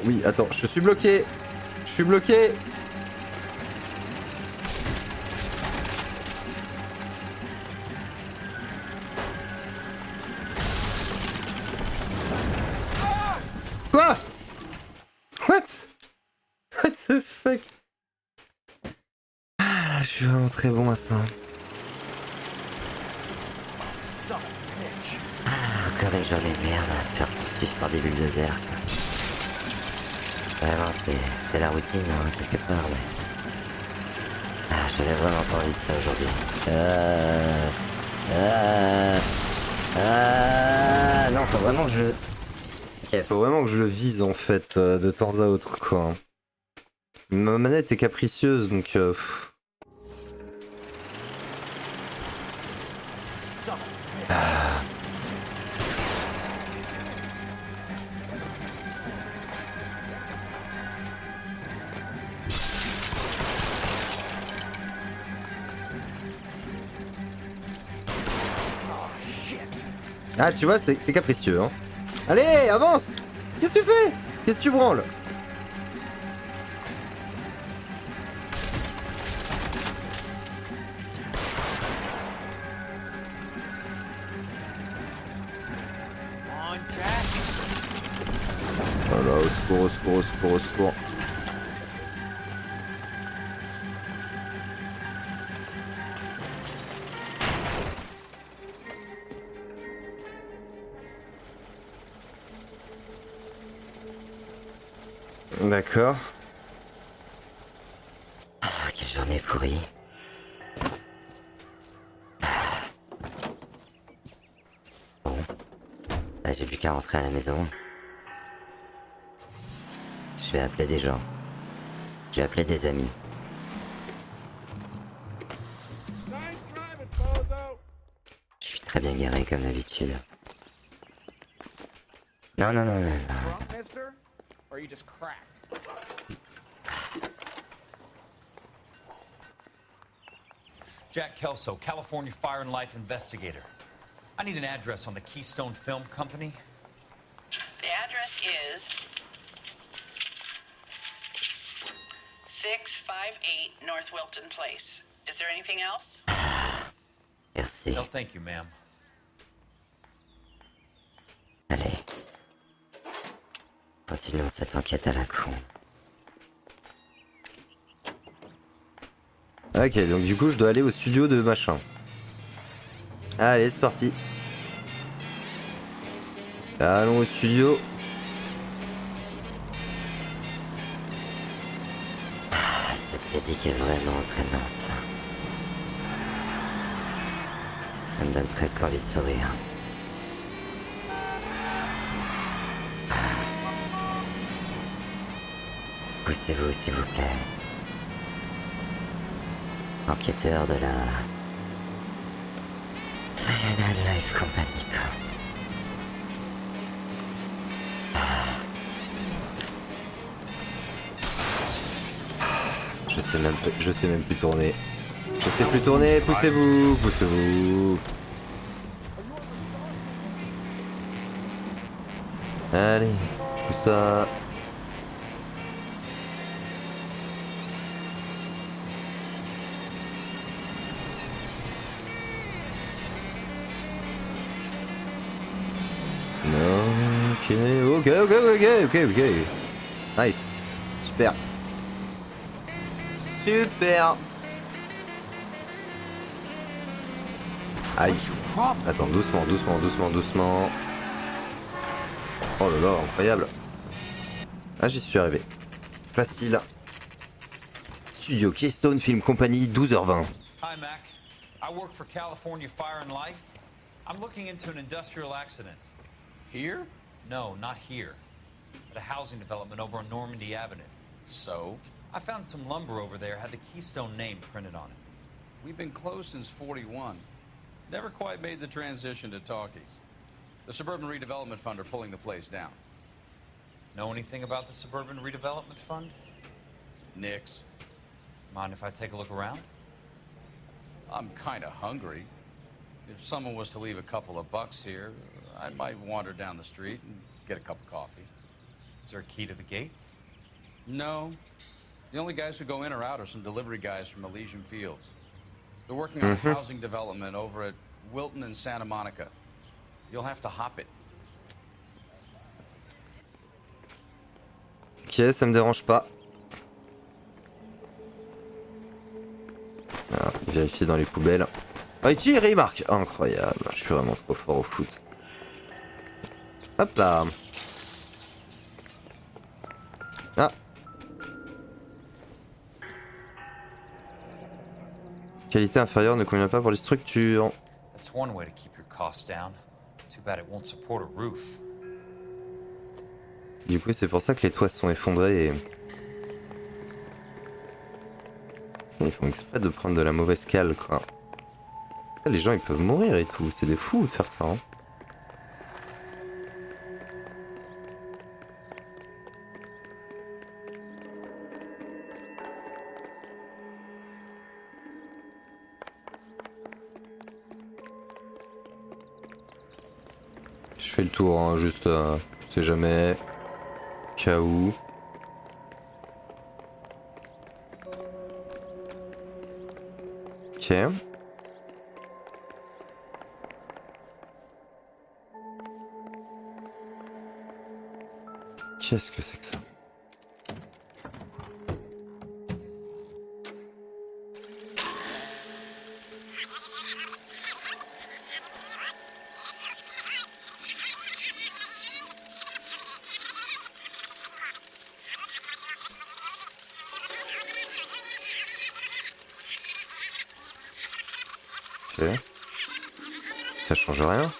Speaker 1: Oui, attends, je suis bloqué. Je suis bloqué. Quoi? What? What the fuck? Ah, je suis vraiment très bon à ça.
Speaker 18: Encore une journée de merde à me faire poursuivre par des bulldozers. Vraiment, c'est la routine, hein, quelque part, mais... Ah, j'avais vraiment pas envie de ça aujourd'hui. Non, faut vraiment que je...
Speaker 1: Okay, faut vraiment que je le vise, en fait, de temps à autre, quoi. Ma manette est capricieuse, donc... Ah, tu vois, c'est capricieux, hein. Allez, avance! Qu'est-ce que tu fais? Qu'est-ce que tu branles? Oh là, au secours, au secours, au secours, au secours. D'accord.
Speaker 18: Ah, quelle journée pourrie. Bon. Là, j'ai plus qu'à rentrer à la maison. Je vais appeler des gens. Je vais appeler des amis. Je suis très bien garé comme d'habitude. Non, non, non, non, non.
Speaker 21: Or are you just cracked?
Speaker 11: Jack Kelso, California Fire and Life investigator. I need an address on the Keystone Film Company.
Speaker 10: The address is 658 North Wilton Place. Is there anything else?
Speaker 18: Merci.
Speaker 11: No, thank you, ma'am.
Speaker 18: Allez. Continuons cette enquête à la con.
Speaker 1: Ok, donc du coup, je dois aller au studio de machin. Allez, c'est parti. Allons au studio.
Speaker 18: Ah, cette musique est vraiment entraînante. Ça me donne presque envie de sourire. Poussez-vous, s'il vous plaît. Enquêteur de la Fire and Life Company, quoi.
Speaker 1: Je sais même plus tourner. Je sais plus tourner, poussez-vous, poussez-vous. Allez, pousse-toi. Ok. Nice. Super. Super. Aïe. Attends, doucement. Oh là là, incroyable. Ah, j'y suis arrivé. Facile. Studio Keystone Film Company, 12h20.
Speaker 11: Hi, Mac. I work for California Fire and Life. I'm looking into an industrial accident.
Speaker 21: Here?
Speaker 11: No, not here. At a housing development over on Normandy Avenue.
Speaker 21: So?
Speaker 11: I found some lumber over there, had the Keystone name printed on it.
Speaker 21: We've been closed since '41. Never quite made the transition to talkies. The Suburban Redevelopment Fund are pulling the place down.
Speaker 11: Know anything about the Suburban Redevelopment Fund?
Speaker 21: Nix.
Speaker 11: Mind if I take a look around?
Speaker 21: I'm kinda hungry. If someone was to leave a couple of bucks here, I might wander down the street and get a cup of coffee.
Speaker 11: Is there a key to the gate?
Speaker 21: No. The only guys who go in or out are some delivery guys from Elysian Fields. They're working on a housing development over at Wilton and Santa Monica. You'll have to hop it.
Speaker 1: Ok, ça me dérange pas. Ah, vérifier dans les poubelles. Ah, il tire et il marque. Incroyable, je suis vraiment trop fort au foot. Hop là. Ah. Qualité inférieure ne convient pas pour les structures.
Speaker 11: That's one way to keep your costs down. Too bad it won't support a roof.
Speaker 1: Du coup, c'est pour ça que les toits sont effondrés et... Ils font exprès de prendre de la mauvaise cale, quoi. Les gens, ils peuvent mourir et tout. C'est des fous de faire ça, hein. Je fais le tour, hein, juste, on sait jamais. Cas où. Ok. Qu'est-ce que c'est que ça? Ok. Ça change rien.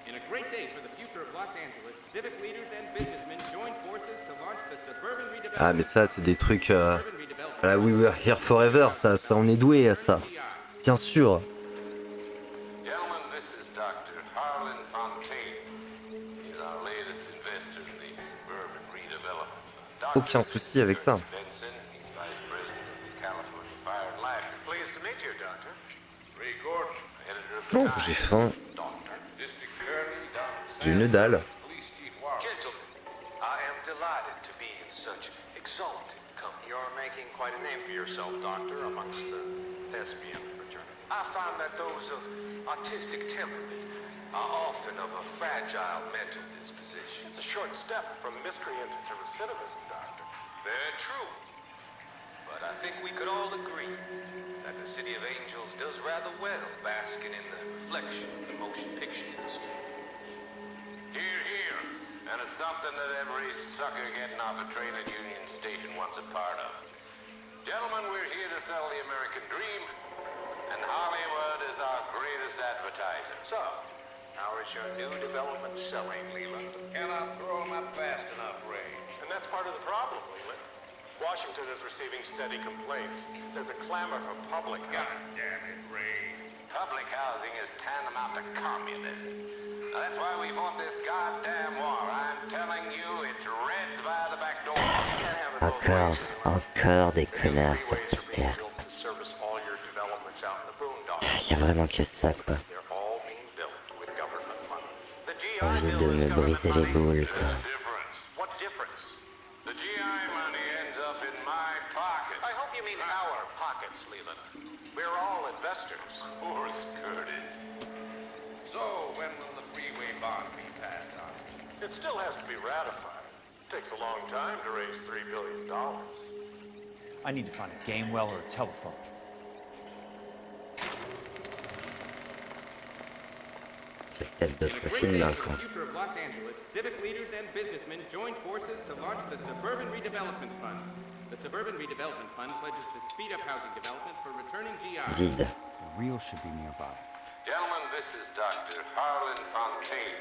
Speaker 9: In a great day for the future of Los Angeles, civic leaders and businessmen joined forces to launch the suburban redevelopment.
Speaker 1: Ah mais ça c'est des trucs voilà, We Were Here Forever, ça on est doué à ça. Bien sûr. Aucun souci avec ça. Oh, j'ai faim. J'ai une dalle.
Speaker 6: You're making quite a name for yourself, Doctor, amongst the thespian fraternity. I find that those of artistic temperament are often of a fragile mental disposition. It's a short step from miscreant to recidivism, Doctor. Very true. But I think we could all agree that the City of Angels does rather well basking in the reflection of the motion picture industry. Hear, hear. And it's something that every sucker getting off a train at Union Station wants a part of. Gentlemen, we're here to sell the American dream, and Hollywood is our greatest advertiser. So, how is your new development selling, Leland? Cannot throw them up fast enough, Ray. And that's part of the problem, Leland. Washington is receiving steady complaints. There's a clamor for public housing. God damn it, Ray. Public housing is tantamount to communism. That's why we fought this goddamn war. I'm telling you, it's Reds via the back door.
Speaker 18: Encore des connards sur cette terre. Y a vraiment que ça, quoi. Envie de me briser les boules, quoi.
Speaker 6: What difference? The GI money ends up in my pocket. I hope you mean our pockets, Leland. We're all investors. Of course, Curtis. So, when will the freeway bond be passed on? It still has to be ratified. It takes a long time to raise $3 billion.
Speaker 11: I need to find a game well or a telephone.
Speaker 18: C'est peut-être d'autres films d'un coup.
Speaker 9: Future of Los Angeles, civic leaders and businessmen joined forces to launch the Suburban Redevelopment Fund. The Suburban Redevelopment Fund pledges to speed up housing development for returning GIs.
Speaker 18: Vide.
Speaker 11: The real should be nearby.
Speaker 3: Gentlemen, this is Dr. Harlan Fontaine.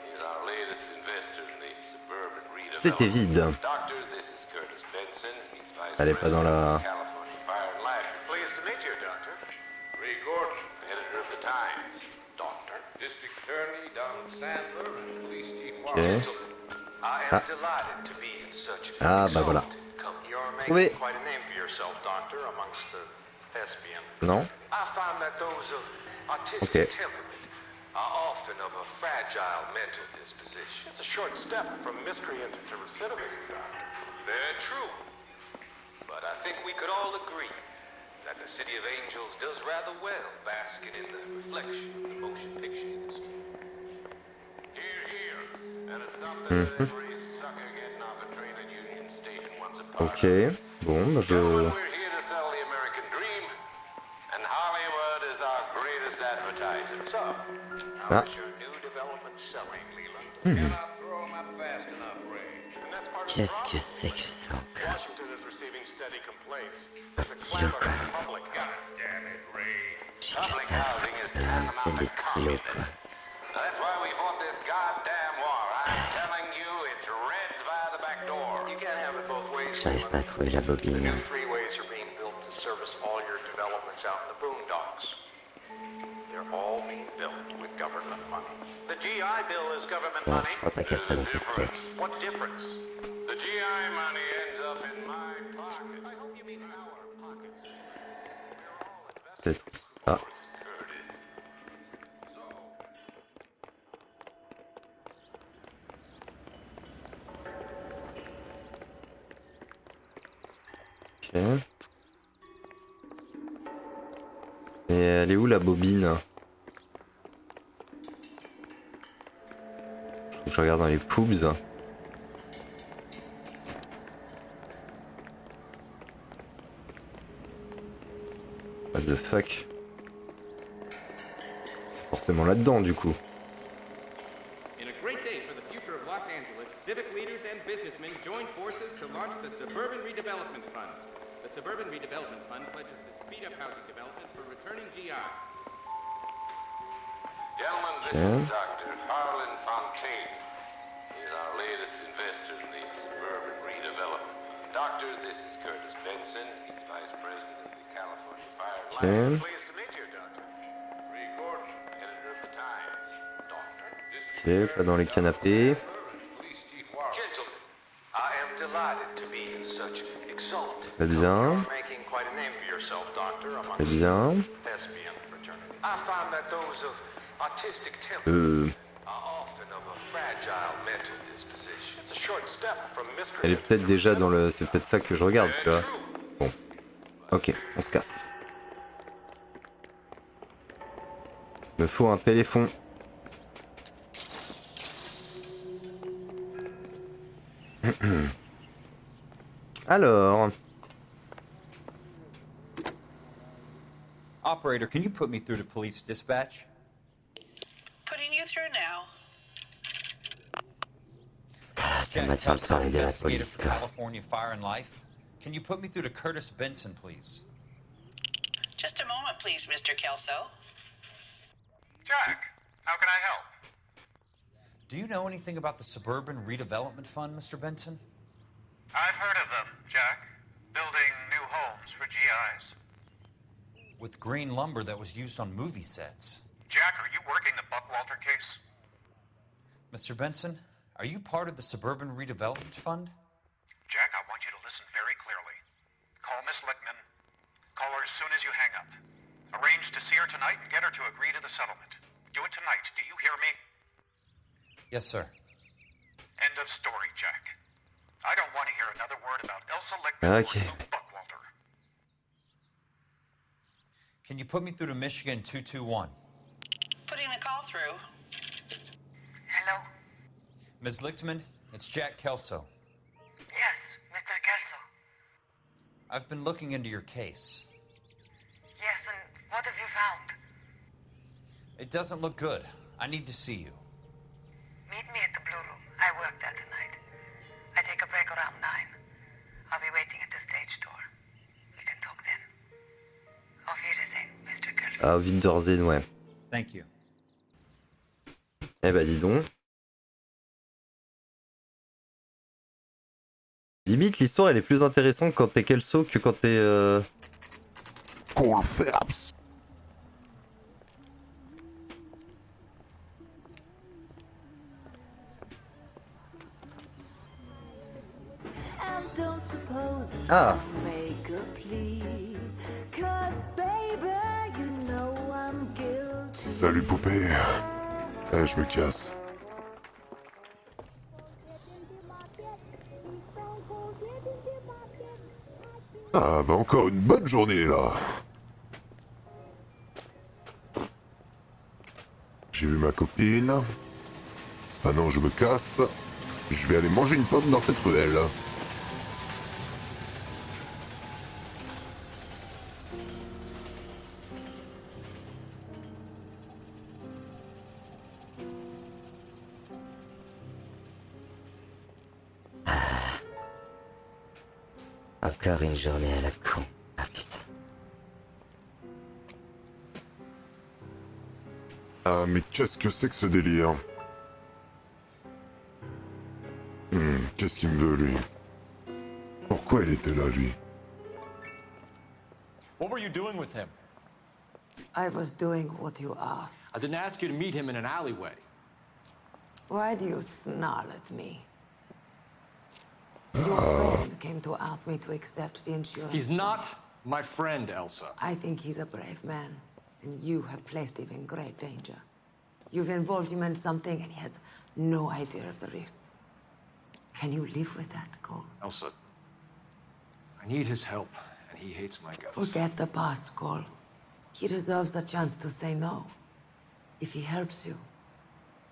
Speaker 3: He's our latest investor in the Suburban Redevelopment.
Speaker 1: C'était vide.
Speaker 3: Doctor, this is Curtis Benson. He's vice
Speaker 1: Elle est pas dans la...
Speaker 3: California Fire and Life. Pleased to meet you, Doctor. Ray Gordon, editor of the Times. Doctor, District Attorney Don Sandler and Police Chief Washington. I am delighted to be in such
Speaker 1: Ah bah voilà.
Speaker 6: You're
Speaker 1: Trouvé.
Speaker 6: making quite a name for yourself, Doctor, amongst the thespian.
Speaker 1: Non.
Speaker 6: I find that those of artistic
Speaker 1: Okay.
Speaker 6: temperament are often of a fragile mental disposition. It's a short step from miscreant to recidivism, Doctor. Very true. But I think we could all agree that the City of Angels does rather well basking in the reflection of the motion picture industry. Hear, hear. And it's something that every sucker getting off a train at Union Station wants a part of.
Speaker 1: Ok. Bon, bah je...
Speaker 6: We're here to sell the American dream, and Hollywood is our greatest advertiser. So, how is your new development selling, Leland? Cannot throw
Speaker 3: grow 'em up fast enough, Ray. And that's part of the
Speaker 18: Qu'est-ce que
Speaker 3: problem.
Speaker 18: c'est que ça encore?
Speaker 3: Washington is receiving steady complaints.
Speaker 18: Un stylo quoi.
Speaker 3: God damn it, Ray.
Speaker 18: J'ai que ça à foutre, c'est des stylos quoi.
Speaker 3: That's why we fought this goddamn war. I'm telling you, it's Reds via the back door. You can't have it both ways.
Speaker 18: J'arrive pas à trouver la bobine.
Speaker 3: New freeways are being built to service all your developments out in the boondocks. They're all being built with government money. The GI Bill is government
Speaker 18: Bon,
Speaker 3: money.
Speaker 18: je crois pas qu'elle soit dans cette pièce.
Speaker 3: What difference? The GI money ends up in my pocket. I hope you mean our pockets.
Speaker 1: Peut-être. Ah. Ok. Et elle est où la bobine? Faut que je regarde dans les poubs. What the fuck? C'est forcément là-dedans du coup.
Speaker 9: In a great day for the future of Los Angeles, civic leaders and businessmen joined forces to launch the Suburban Redevelopment Fund. The Suburban Redevelopment Fund pledges to speed up housing development for returning GIs.
Speaker 3: Gentlemen, this is Dr. Harlan Fontaine. He's our latest investor in the Suburban Redevelopment. Doctor, this is Curtis Benson. He's Vice President of the California Fire and Life. Pleased to meet you, Doctor. Ray Gordon, editor of the Times. Doctor,
Speaker 1: Ok, pas dans les canapés.
Speaker 3: Gentlemen, I am delighted to be in such exalted.
Speaker 1: Très bien.
Speaker 3: You're making quite a name for yourself, Doctor, among
Speaker 1: Très bien.
Speaker 3: thespian fraternity. I find that those of autistic temperament are often of a fragile mental disposition. It's a short step from
Speaker 1: Elle est
Speaker 3: miscreant.
Speaker 1: peut-être déjà dans le... C'est peut-être ça que je regarde, tu vois. Bon. Ok, on se casse. Me faut un téléphone. Alors...
Speaker 11: Operator, can you put me through to police dispatch?
Speaker 10: Putting you through now.
Speaker 18: Ça va te faire le soirée de la
Speaker 11: Investigator
Speaker 18: police
Speaker 11: for
Speaker 18: quoi.
Speaker 11: California Fire and Life. Can you put me through to Curtis Benson, please?
Speaker 10: Just a moment, please, Mr. Kelso.
Speaker 20: Jack, how can I help?
Speaker 11: Do you know anything about the Suburban Redevelopment Fund, Mr. Benson?
Speaker 20: I've heard of them, Jack. Building new homes for GIs.
Speaker 11: With green lumber that was used on movie sets.
Speaker 20: Jack, are you working the Buckwalter case?
Speaker 11: Mr. Benson, are you part of the Suburban Redevelopment Fund?
Speaker 20: Jack, I want you to listen very clearly. Call Miss Lickman. Call her as soon as you hang up. Arrange to see her tonight and get her to agree to the settlement. Do it tonight. Do you hear me?
Speaker 11: Yes, sir.
Speaker 20: End of story, Jack. I don't want to hear another word about Elsa Lickman
Speaker 1: Ok.
Speaker 20: or Lou Buckwalter.
Speaker 11: Can you put me through to Michigan 221?
Speaker 10: Putting the call through.
Speaker 14: Hello?
Speaker 11: Ms. Lichtman, it's Jack Kelso.
Speaker 14: Yes, Mr. Kelso.
Speaker 11: I've been looking into your case.
Speaker 14: Yes, and what have you found?
Speaker 11: It doesn't look good. I need to see you.
Speaker 14: Meet me at the Blue Room. I work there tonight. I take a break around 9. I'll be waiting at the stage door. We can talk then. Auf Wiedersehen, Mr. Kelso.
Speaker 1: Ah, Winterzen, ouais.
Speaker 11: Thank you.
Speaker 1: Eh bah dis donc. Limite, l'histoire elle est plus intéressante quand t'es Kelso que quand t'es...
Speaker 2: Qu'on le fait.
Speaker 1: Ah.
Speaker 2: Salut poupée. Eh, je me casse. Ah bah encore une bonne journée là. J'ai vu ma copine. Maintenant je me casse. Je vais aller manger une pomme dans cette ruelle.
Speaker 18: Encore une journée à la con. Ah putain.
Speaker 2: Ah, mais qu'est-ce que c'est que ce délire? Qu'est-ce qu'il me veut, lui? Pourquoi il était là, lui?
Speaker 5: What were you doing with him?
Speaker 17: I was doing what you asked.
Speaker 5: I didn't ask you to meet him in an alleyway.
Speaker 17: Why do you snarl at me? Your friend came to ask me to accept the insurance.
Speaker 5: He's not my friend, Elsa.
Speaker 17: I think he's a brave man, and you have placed him in great danger. You've involved him in something, and he has no idea of the risk. Can you live with that, Cole?
Speaker 5: Elsa, I need his help, and he hates my guts.
Speaker 17: Forget the past, Cole. He deserves the chance to say no. If he helps you,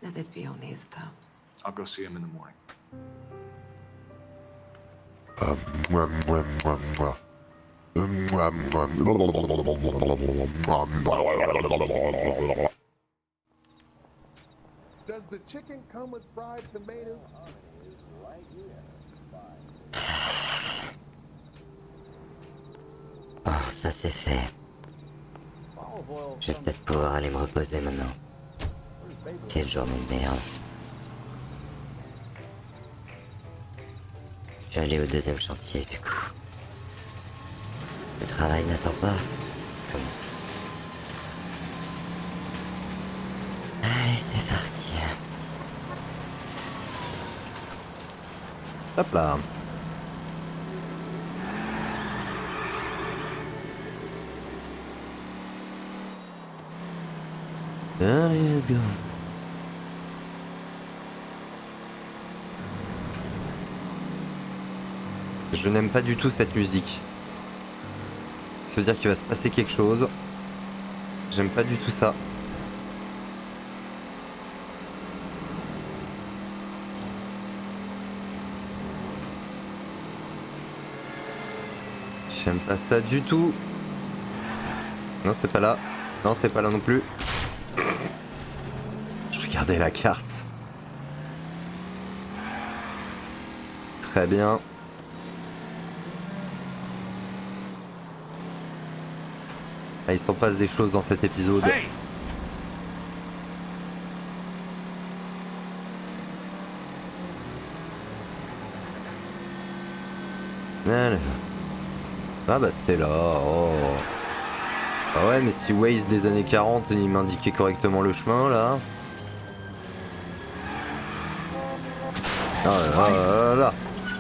Speaker 17: let it be on his terms.
Speaker 5: I'll go see him in the morning.
Speaker 8: Does the chicken come with fried tomatoes?
Speaker 18: Oh, ça c'est fait. Je vais peut-être pouvoir aller me reposer maintenant. Quelle journée de merde. Je vais aller au deuxième chantier du coup. Le travail n'attend pas, comme on dit. Allez, c'est parti.
Speaker 1: Hop là. Allez, let's go. Je n'aime pas du tout cette musique. Ça veut dire qu'il va se passer quelque chose. J'aime pas du tout ça. J'aime pas ça du tout. Non, c'est pas là. Non, c'est pas là non plus. Je regardais la carte. Très bien. Ah, il s'en passe des choses dans cet épisode.
Speaker 8: Hey!
Speaker 1: Voilà. Ah bah c'était là. Oh. Ah ouais, mais si Waze des années 40 il m'indiquait correctement le chemin là. Ah là, là, là.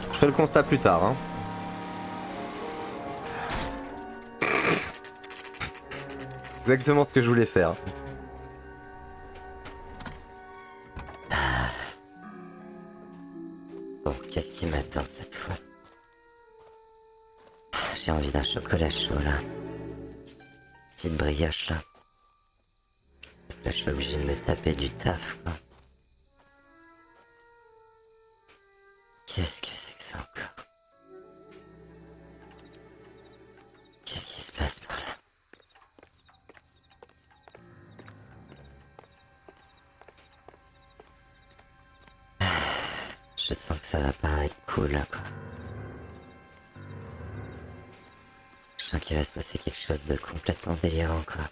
Speaker 1: Je ferai le constat plus tard hein. Exactement ce que je voulais faire.
Speaker 18: Bon, qu'est-ce qui m'attend cette fois? J'ai envie d'un chocolat chaud là. Petite brioche là. Là je suis obligé de me taper du taf quoi. Qu'est-ce que c'est que ça encore? Qu'est-ce qui se passe par là? Je sens que ça va pas être cool là quoi. Je sens qu'il va se passer quelque chose de complètement délirant quoi.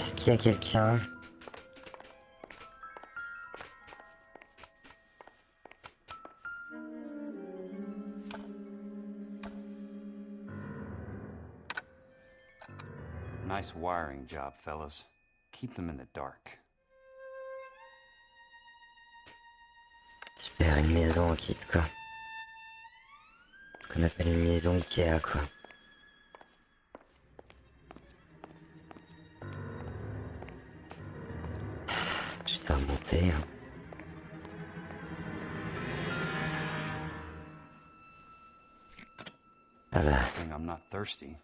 Speaker 18: Est-ce qu'il y a quelqu'un?
Speaker 19: Nice wiring job, fellas. Keep them in the dark.
Speaker 18: Super, une maison en kit quoi. Ce qu'on appelle une maison Ikea quoi. Je vais devoir monter hein. Ah bah.
Speaker 19: I'm not thirsty.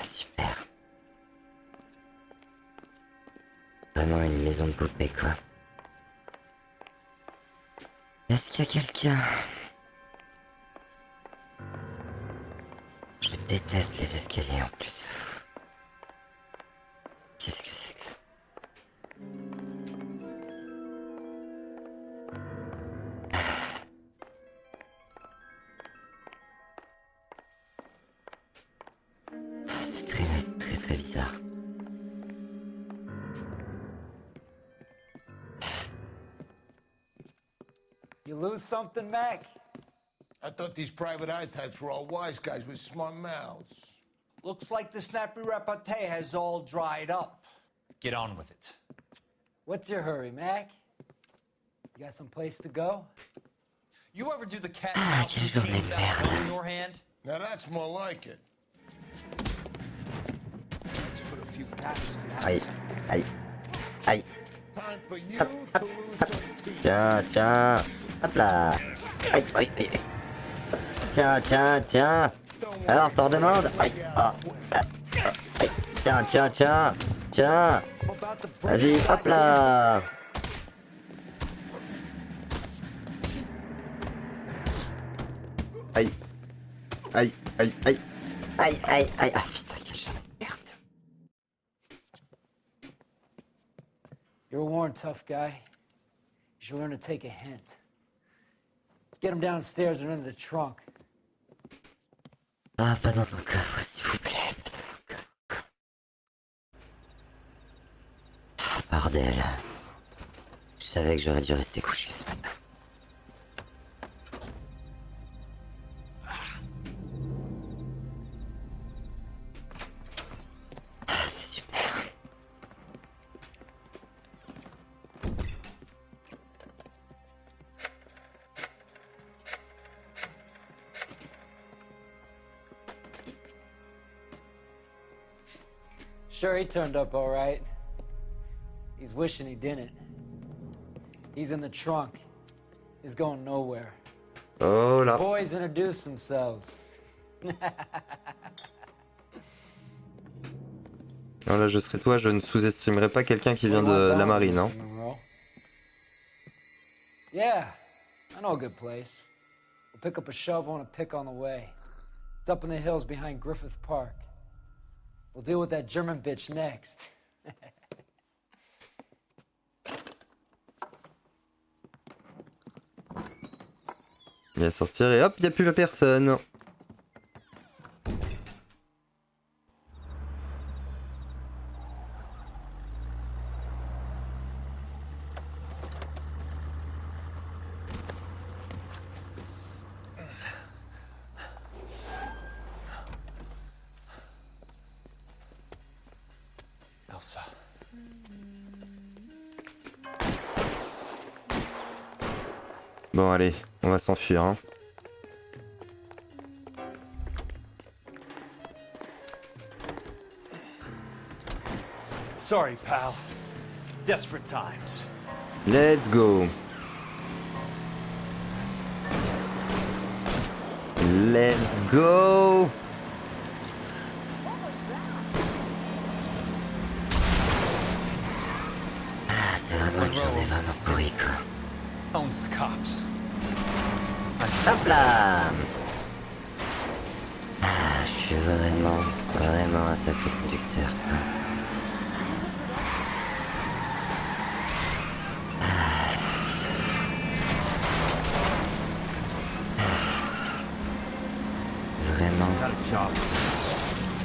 Speaker 18: Super. Vraiment une maison de poupée quoi. Est-ce qu'il y a quelqu'un? Je déteste les escaliers en plus. Qu'est-ce que c'est que ça?
Speaker 15: You lose something, Mac?
Speaker 8: I thought these private eye types were all wise guys with smart mouths.
Speaker 22: Looks like the snappy repartee has all dried up.
Speaker 11: Get on with it.
Speaker 15: What's your hurry, Mac? You got some place to go?
Speaker 11: You ever do the cat and mouse routine without a gun in your hand?
Speaker 8: Now that's more like it.
Speaker 22: Let's put a few pats in that.
Speaker 18: Aïe, aïe, aïe.
Speaker 8: Time for you to lose some teeth.
Speaker 18: Tiens, tiens. Hop là. Aïe, aïe, aïe, aïe. Tiens, tiens, tiens. Alors, t'en demandes? Aïe, ah, ah, ah, aïe. Tiens, tiens, tiens. Tiens. Vas-y, hop là.
Speaker 1: Aïe. Aïe, aïe, aïe.
Speaker 18: Aïe, aïe, aïe. Ah putain, quel genre de merde.
Speaker 15: You're a worn, tough guy. You should learn to take a hint. Get him downstairs and into the trunk.
Speaker 18: Ah, pas dans un coffre, s'il vous plaît. Pas dans un coffre. Ah, bordel. Je savais que j'aurais dû rester couché ce matin. Ah, c'est super.
Speaker 15: Sure, he turned up all right. He's wishing he didn't. He's in the trunk. He's going nowhere.
Speaker 1: Oh là.
Speaker 15: Boys introduce themselves.
Speaker 1: Non, là, je serais toi, je ne sous-estimerais pas quelqu'un qui vient de la marine. Hein.
Speaker 15: Yeah, I know a good place. We'll pick up a shovel and a pick on the way. It's up in the hills behind Griffith Park. We'll deal with that German bitch next.
Speaker 1: Il va sortir et hop, il n'y a plus personne.
Speaker 5: Elsa.
Speaker 1: Bon, allez, on va s'enfuir. Hein.
Speaker 11: Sorry, pal. Desperate times.
Speaker 1: Let's go. Let's go.
Speaker 18: Ah, c'est vraiment une journée vraiment pourrie, quoi.
Speaker 11: Owns the cops.
Speaker 18: Hop là. Ah, je suis vraiment un sacré conducteur, quoi.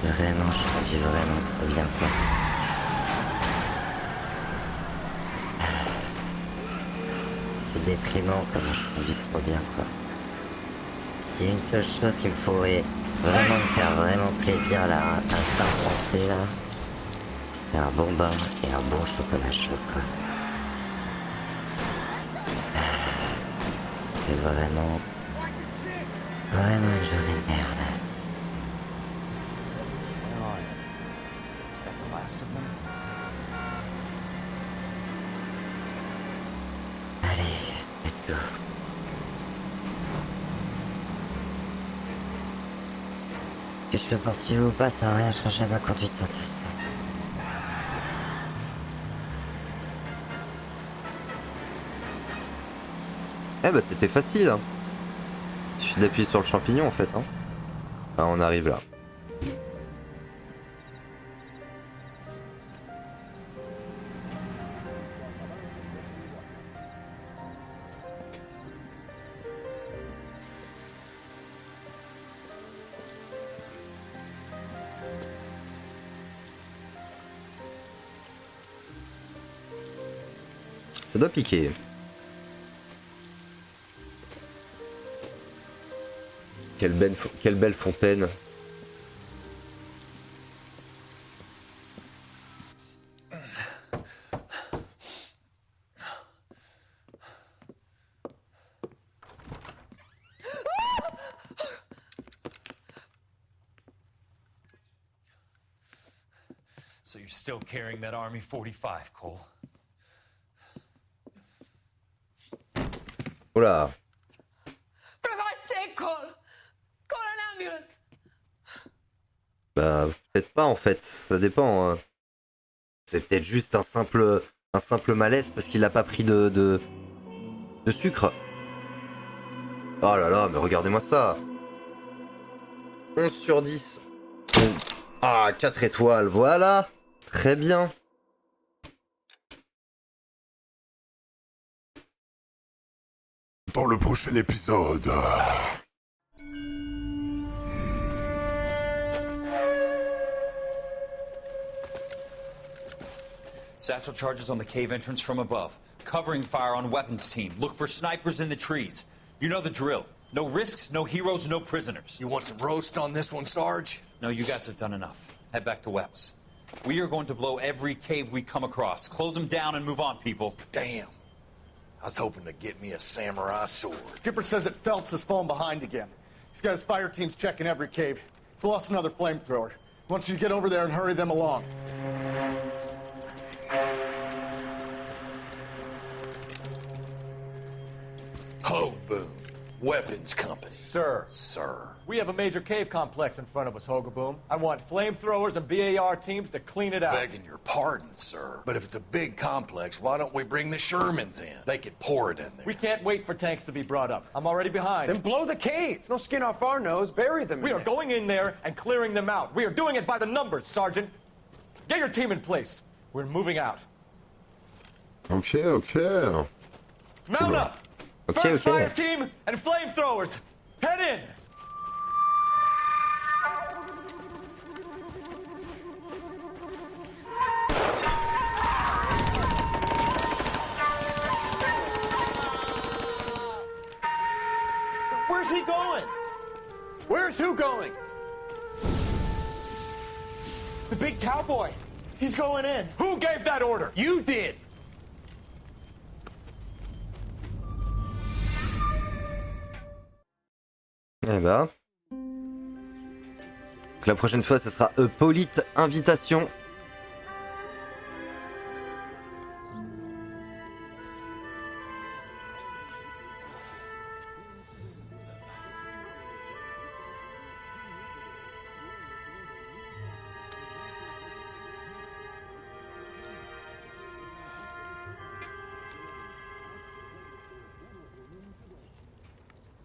Speaker 18: Vraiment, je conduis vraiment trop bien, quoi. C'est déprimant comment je conduis trop bien, quoi. S'il y a une seule chose qu'il me faudrait vraiment me faire vraiment plaisir là, à cet instant T là, c'est un bon bain et un bon chocolat chaud, quoi. C'est vraiment une journée de merde. Allez, let's go. Que je sois poursuivi ou pas, ça n'a rien changé à ma conduite de toute façon.
Speaker 1: Eh bah c'était facile. Hein. Il suffit d'appuyer sur le champignon en fait. Hein. Enfin, on arrive là. Ça doit piquer. quelle belle fontaine.
Speaker 7: So you're still carrying that Army 45, Cole?
Speaker 1: Oula.
Speaker 17: For God's sake, Cole! Call an ambulance!
Speaker 1: Bah, peut-être pas en fait, ça dépend. Hein. C'est peut-être juste un simple malaise parce qu'il a pas pris de sucre. Oh là là, mais regardez-moi ça. 11 sur 10. Ah, 4 étoiles, voilà. Très bien.
Speaker 2: Dans le prochain épisode.
Speaker 7: Satchel charges on the cave entrance from above. Covering fire on weapons team. Look for snipers in the trees. You know the drill. No risks, no heroes, no prisoners.
Speaker 5: You want some roast on this one, Sarge?
Speaker 7: No, you guys have done enough. Head back to Webb's. We are going to blow every cave we come across. Close them down and move on, people.
Speaker 5: Damn. I was hoping to get me a samurai sword.
Speaker 12: Skipper says that Phelps has fallen behind again. He's got his fire teams checking every cave. He's lost another flamethrower. He wants you to get over there and hurry them along.
Speaker 5: Ho, boom. Weapons company.
Speaker 23: Sir.
Speaker 5: Sir.
Speaker 23: We have a major cave complex in front of us, Hogaboom. I want flamethrowers and BAR teams to clean it out.
Speaker 5: Begging your pardon, sir. But if it's a big complex, why don't we bring the Shermans in? They could pour it in there.
Speaker 23: We can't wait for tanks to be brought up. I'm already behind.
Speaker 24: Then blow the cave. No skin off our nose. Bury them.
Speaker 23: We are going in there and clearing them out. We are doing it by the numbers, Sergeant. Get your team in place. We're moving out.
Speaker 2: Ok.
Speaker 23: Mount up! First fire team and flamethrowers! Head in!
Speaker 24: Where's he going? Where's who going?
Speaker 23: The big cowboy. He's going in. Who gave that order?
Speaker 24: You did.
Speaker 1: Eh ben. Donc la prochaine fois, ce sera Polite Invitation.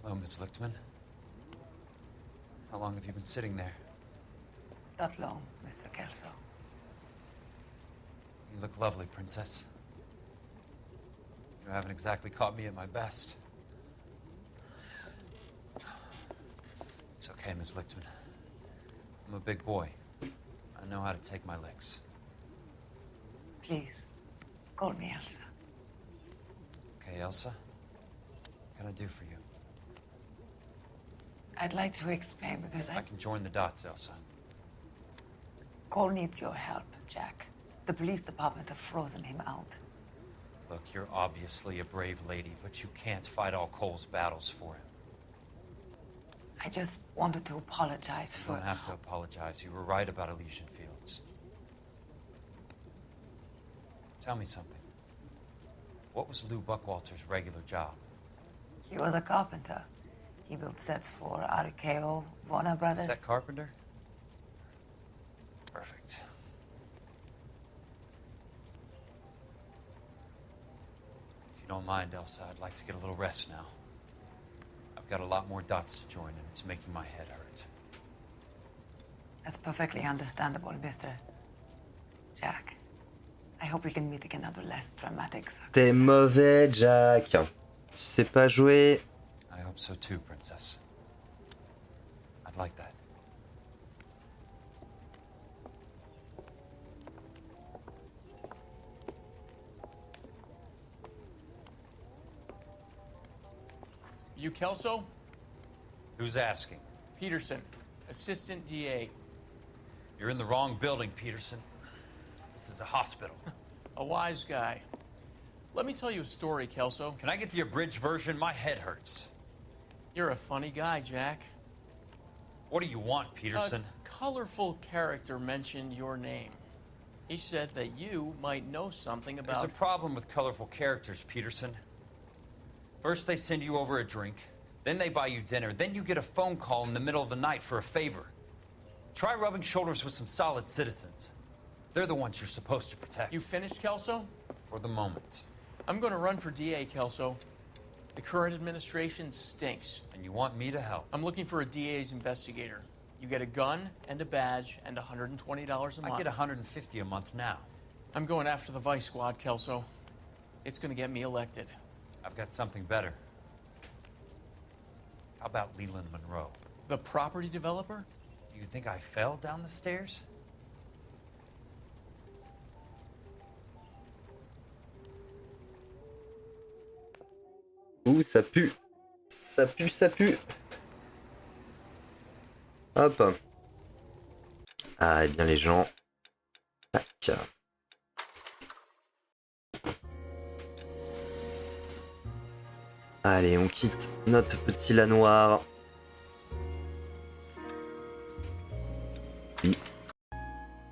Speaker 11: Hello, Miss Lichtman. How long have you been sitting there?
Speaker 17: Not long, Mr. Kelso.
Speaker 11: You look lovely, Princess. You haven't exactly caught me at my best. It's okay, Miss Lichtman. I'm a big boy. I know how to take my licks.
Speaker 17: Please, call me Elsa.
Speaker 11: Okay, Elsa? What can I do for you?
Speaker 17: I'd like to explain because
Speaker 11: I can join the dots, Elsa.
Speaker 17: Cole needs your help, Jack. The police department have frozen him out.
Speaker 11: Look, you're obviously a brave lady, but you can't fight all Cole's battles for him.
Speaker 17: I just wanted to apologize for...
Speaker 11: You don't have to apologize. You were right about Elysian Fields. Tell me something. What was Lou Buckwalter's regular job?
Speaker 17: He was a carpenter. He built sets for RKO, Warner Brothers.
Speaker 11: Set carpenter? Perfect. If you don't mind, Elsa, I'd like to get a little rest now. I've got a lot more dots to join, and it's making my head hurt.
Speaker 17: That's perfectly understandable, Mr. Jack. I hope we can meet again under less dramatic circumstances.
Speaker 1: T'es mauvais, Jack. Tu sais pas jouer.
Speaker 11: I hope so too, Princess. I'd like that.
Speaker 23: You Kelso?
Speaker 11: Who's asking?
Speaker 23: Peterson, Assistant DA.
Speaker 11: You're in the wrong building, Peterson. This is a hospital.
Speaker 23: A wise guy. Let me tell you a story, Kelso.
Speaker 11: Can I get the abridged version? My head hurts.
Speaker 23: You're a funny guy, Jack.
Speaker 11: What do you want, Peterson?
Speaker 23: A colorful character mentioned your name. He said that you might know something about...
Speaker 11: There's a problem with colorful characters, Peterson. First they send you over a drink, then they buy you dinner, then you get a phone call in the middle of the night for a favor. Try rubbing shoulders with some solid citizens. They're the ones you're supposed to protect.
Speaker 23: You finished, Kelso?
Speaker 11: For the moment.
Speaker 23: I'm going to run for DA, Kelso. The current administration stinks.
Speaker 11: And you want me to help?
Speaker 23: I'm looking for a DA's investigator. You get a gun and a badge and $120 a month.
Speaker 11: I get $150 a month now.
Speaker 23: I'm going after the Vice Squad, Kelso. It's going to get me elected.
Speaker 11: I've got something better. How about Leland Monroe?
Speaker 23: The property developer?
Speaker 11: Do you think I fell down the stairs?
Speaker 1: Ouh, ça pue. Ça pue, ça pue. Hop. Ah, et bien les gens. Tac. Allez, on quitte notre petit L.A.Noire. Oui.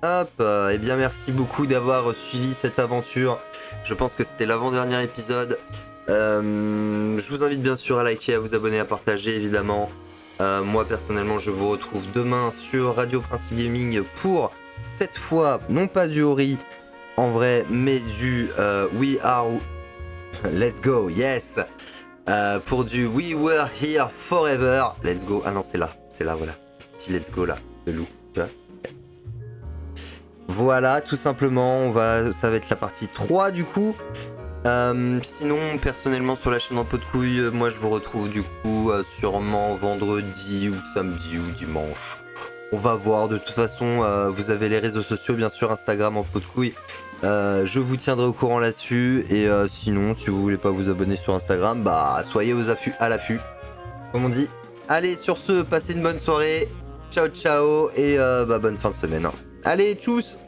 Speaker 1: Hop, et bien merci beaucoup d'avoir suivi cette aventure. Je pense que c'était l'avant-dernier épisode. Je vous invite bien sûr à liker, à vous abonner, à partager évidemment. Moi personnellement je vous retrouve demain sur Radio Principe Gaming pour cette fois non pas du Ori en vrai mais du We Are Let's Go, yes, pour du We Were Here Forever, let's go. Ah non c'est là voilà, petit let's go là de loup, tu vois. Voilà tout simplement, ça va être la partie 3 du coup. Sinon, personnellement, sur la chaîne en pot de couille, moi je vous retrouve du coup sûrement vendredi ou samedi ou dimanche. On va voir, de toute façon, vous avez les réseaux sociaux, bien sûr, Instagram en pot de couille. Je vous tiendrai au courant là-dessus. Et sinon, si vous voulez pas vous abonner sur Instagram, bah soyez à l'affût, comme on dit. Allez, sur ce, passez une bonne soirée. Ciao, ciao, et bonne fin de semaine. Allez, tchuss!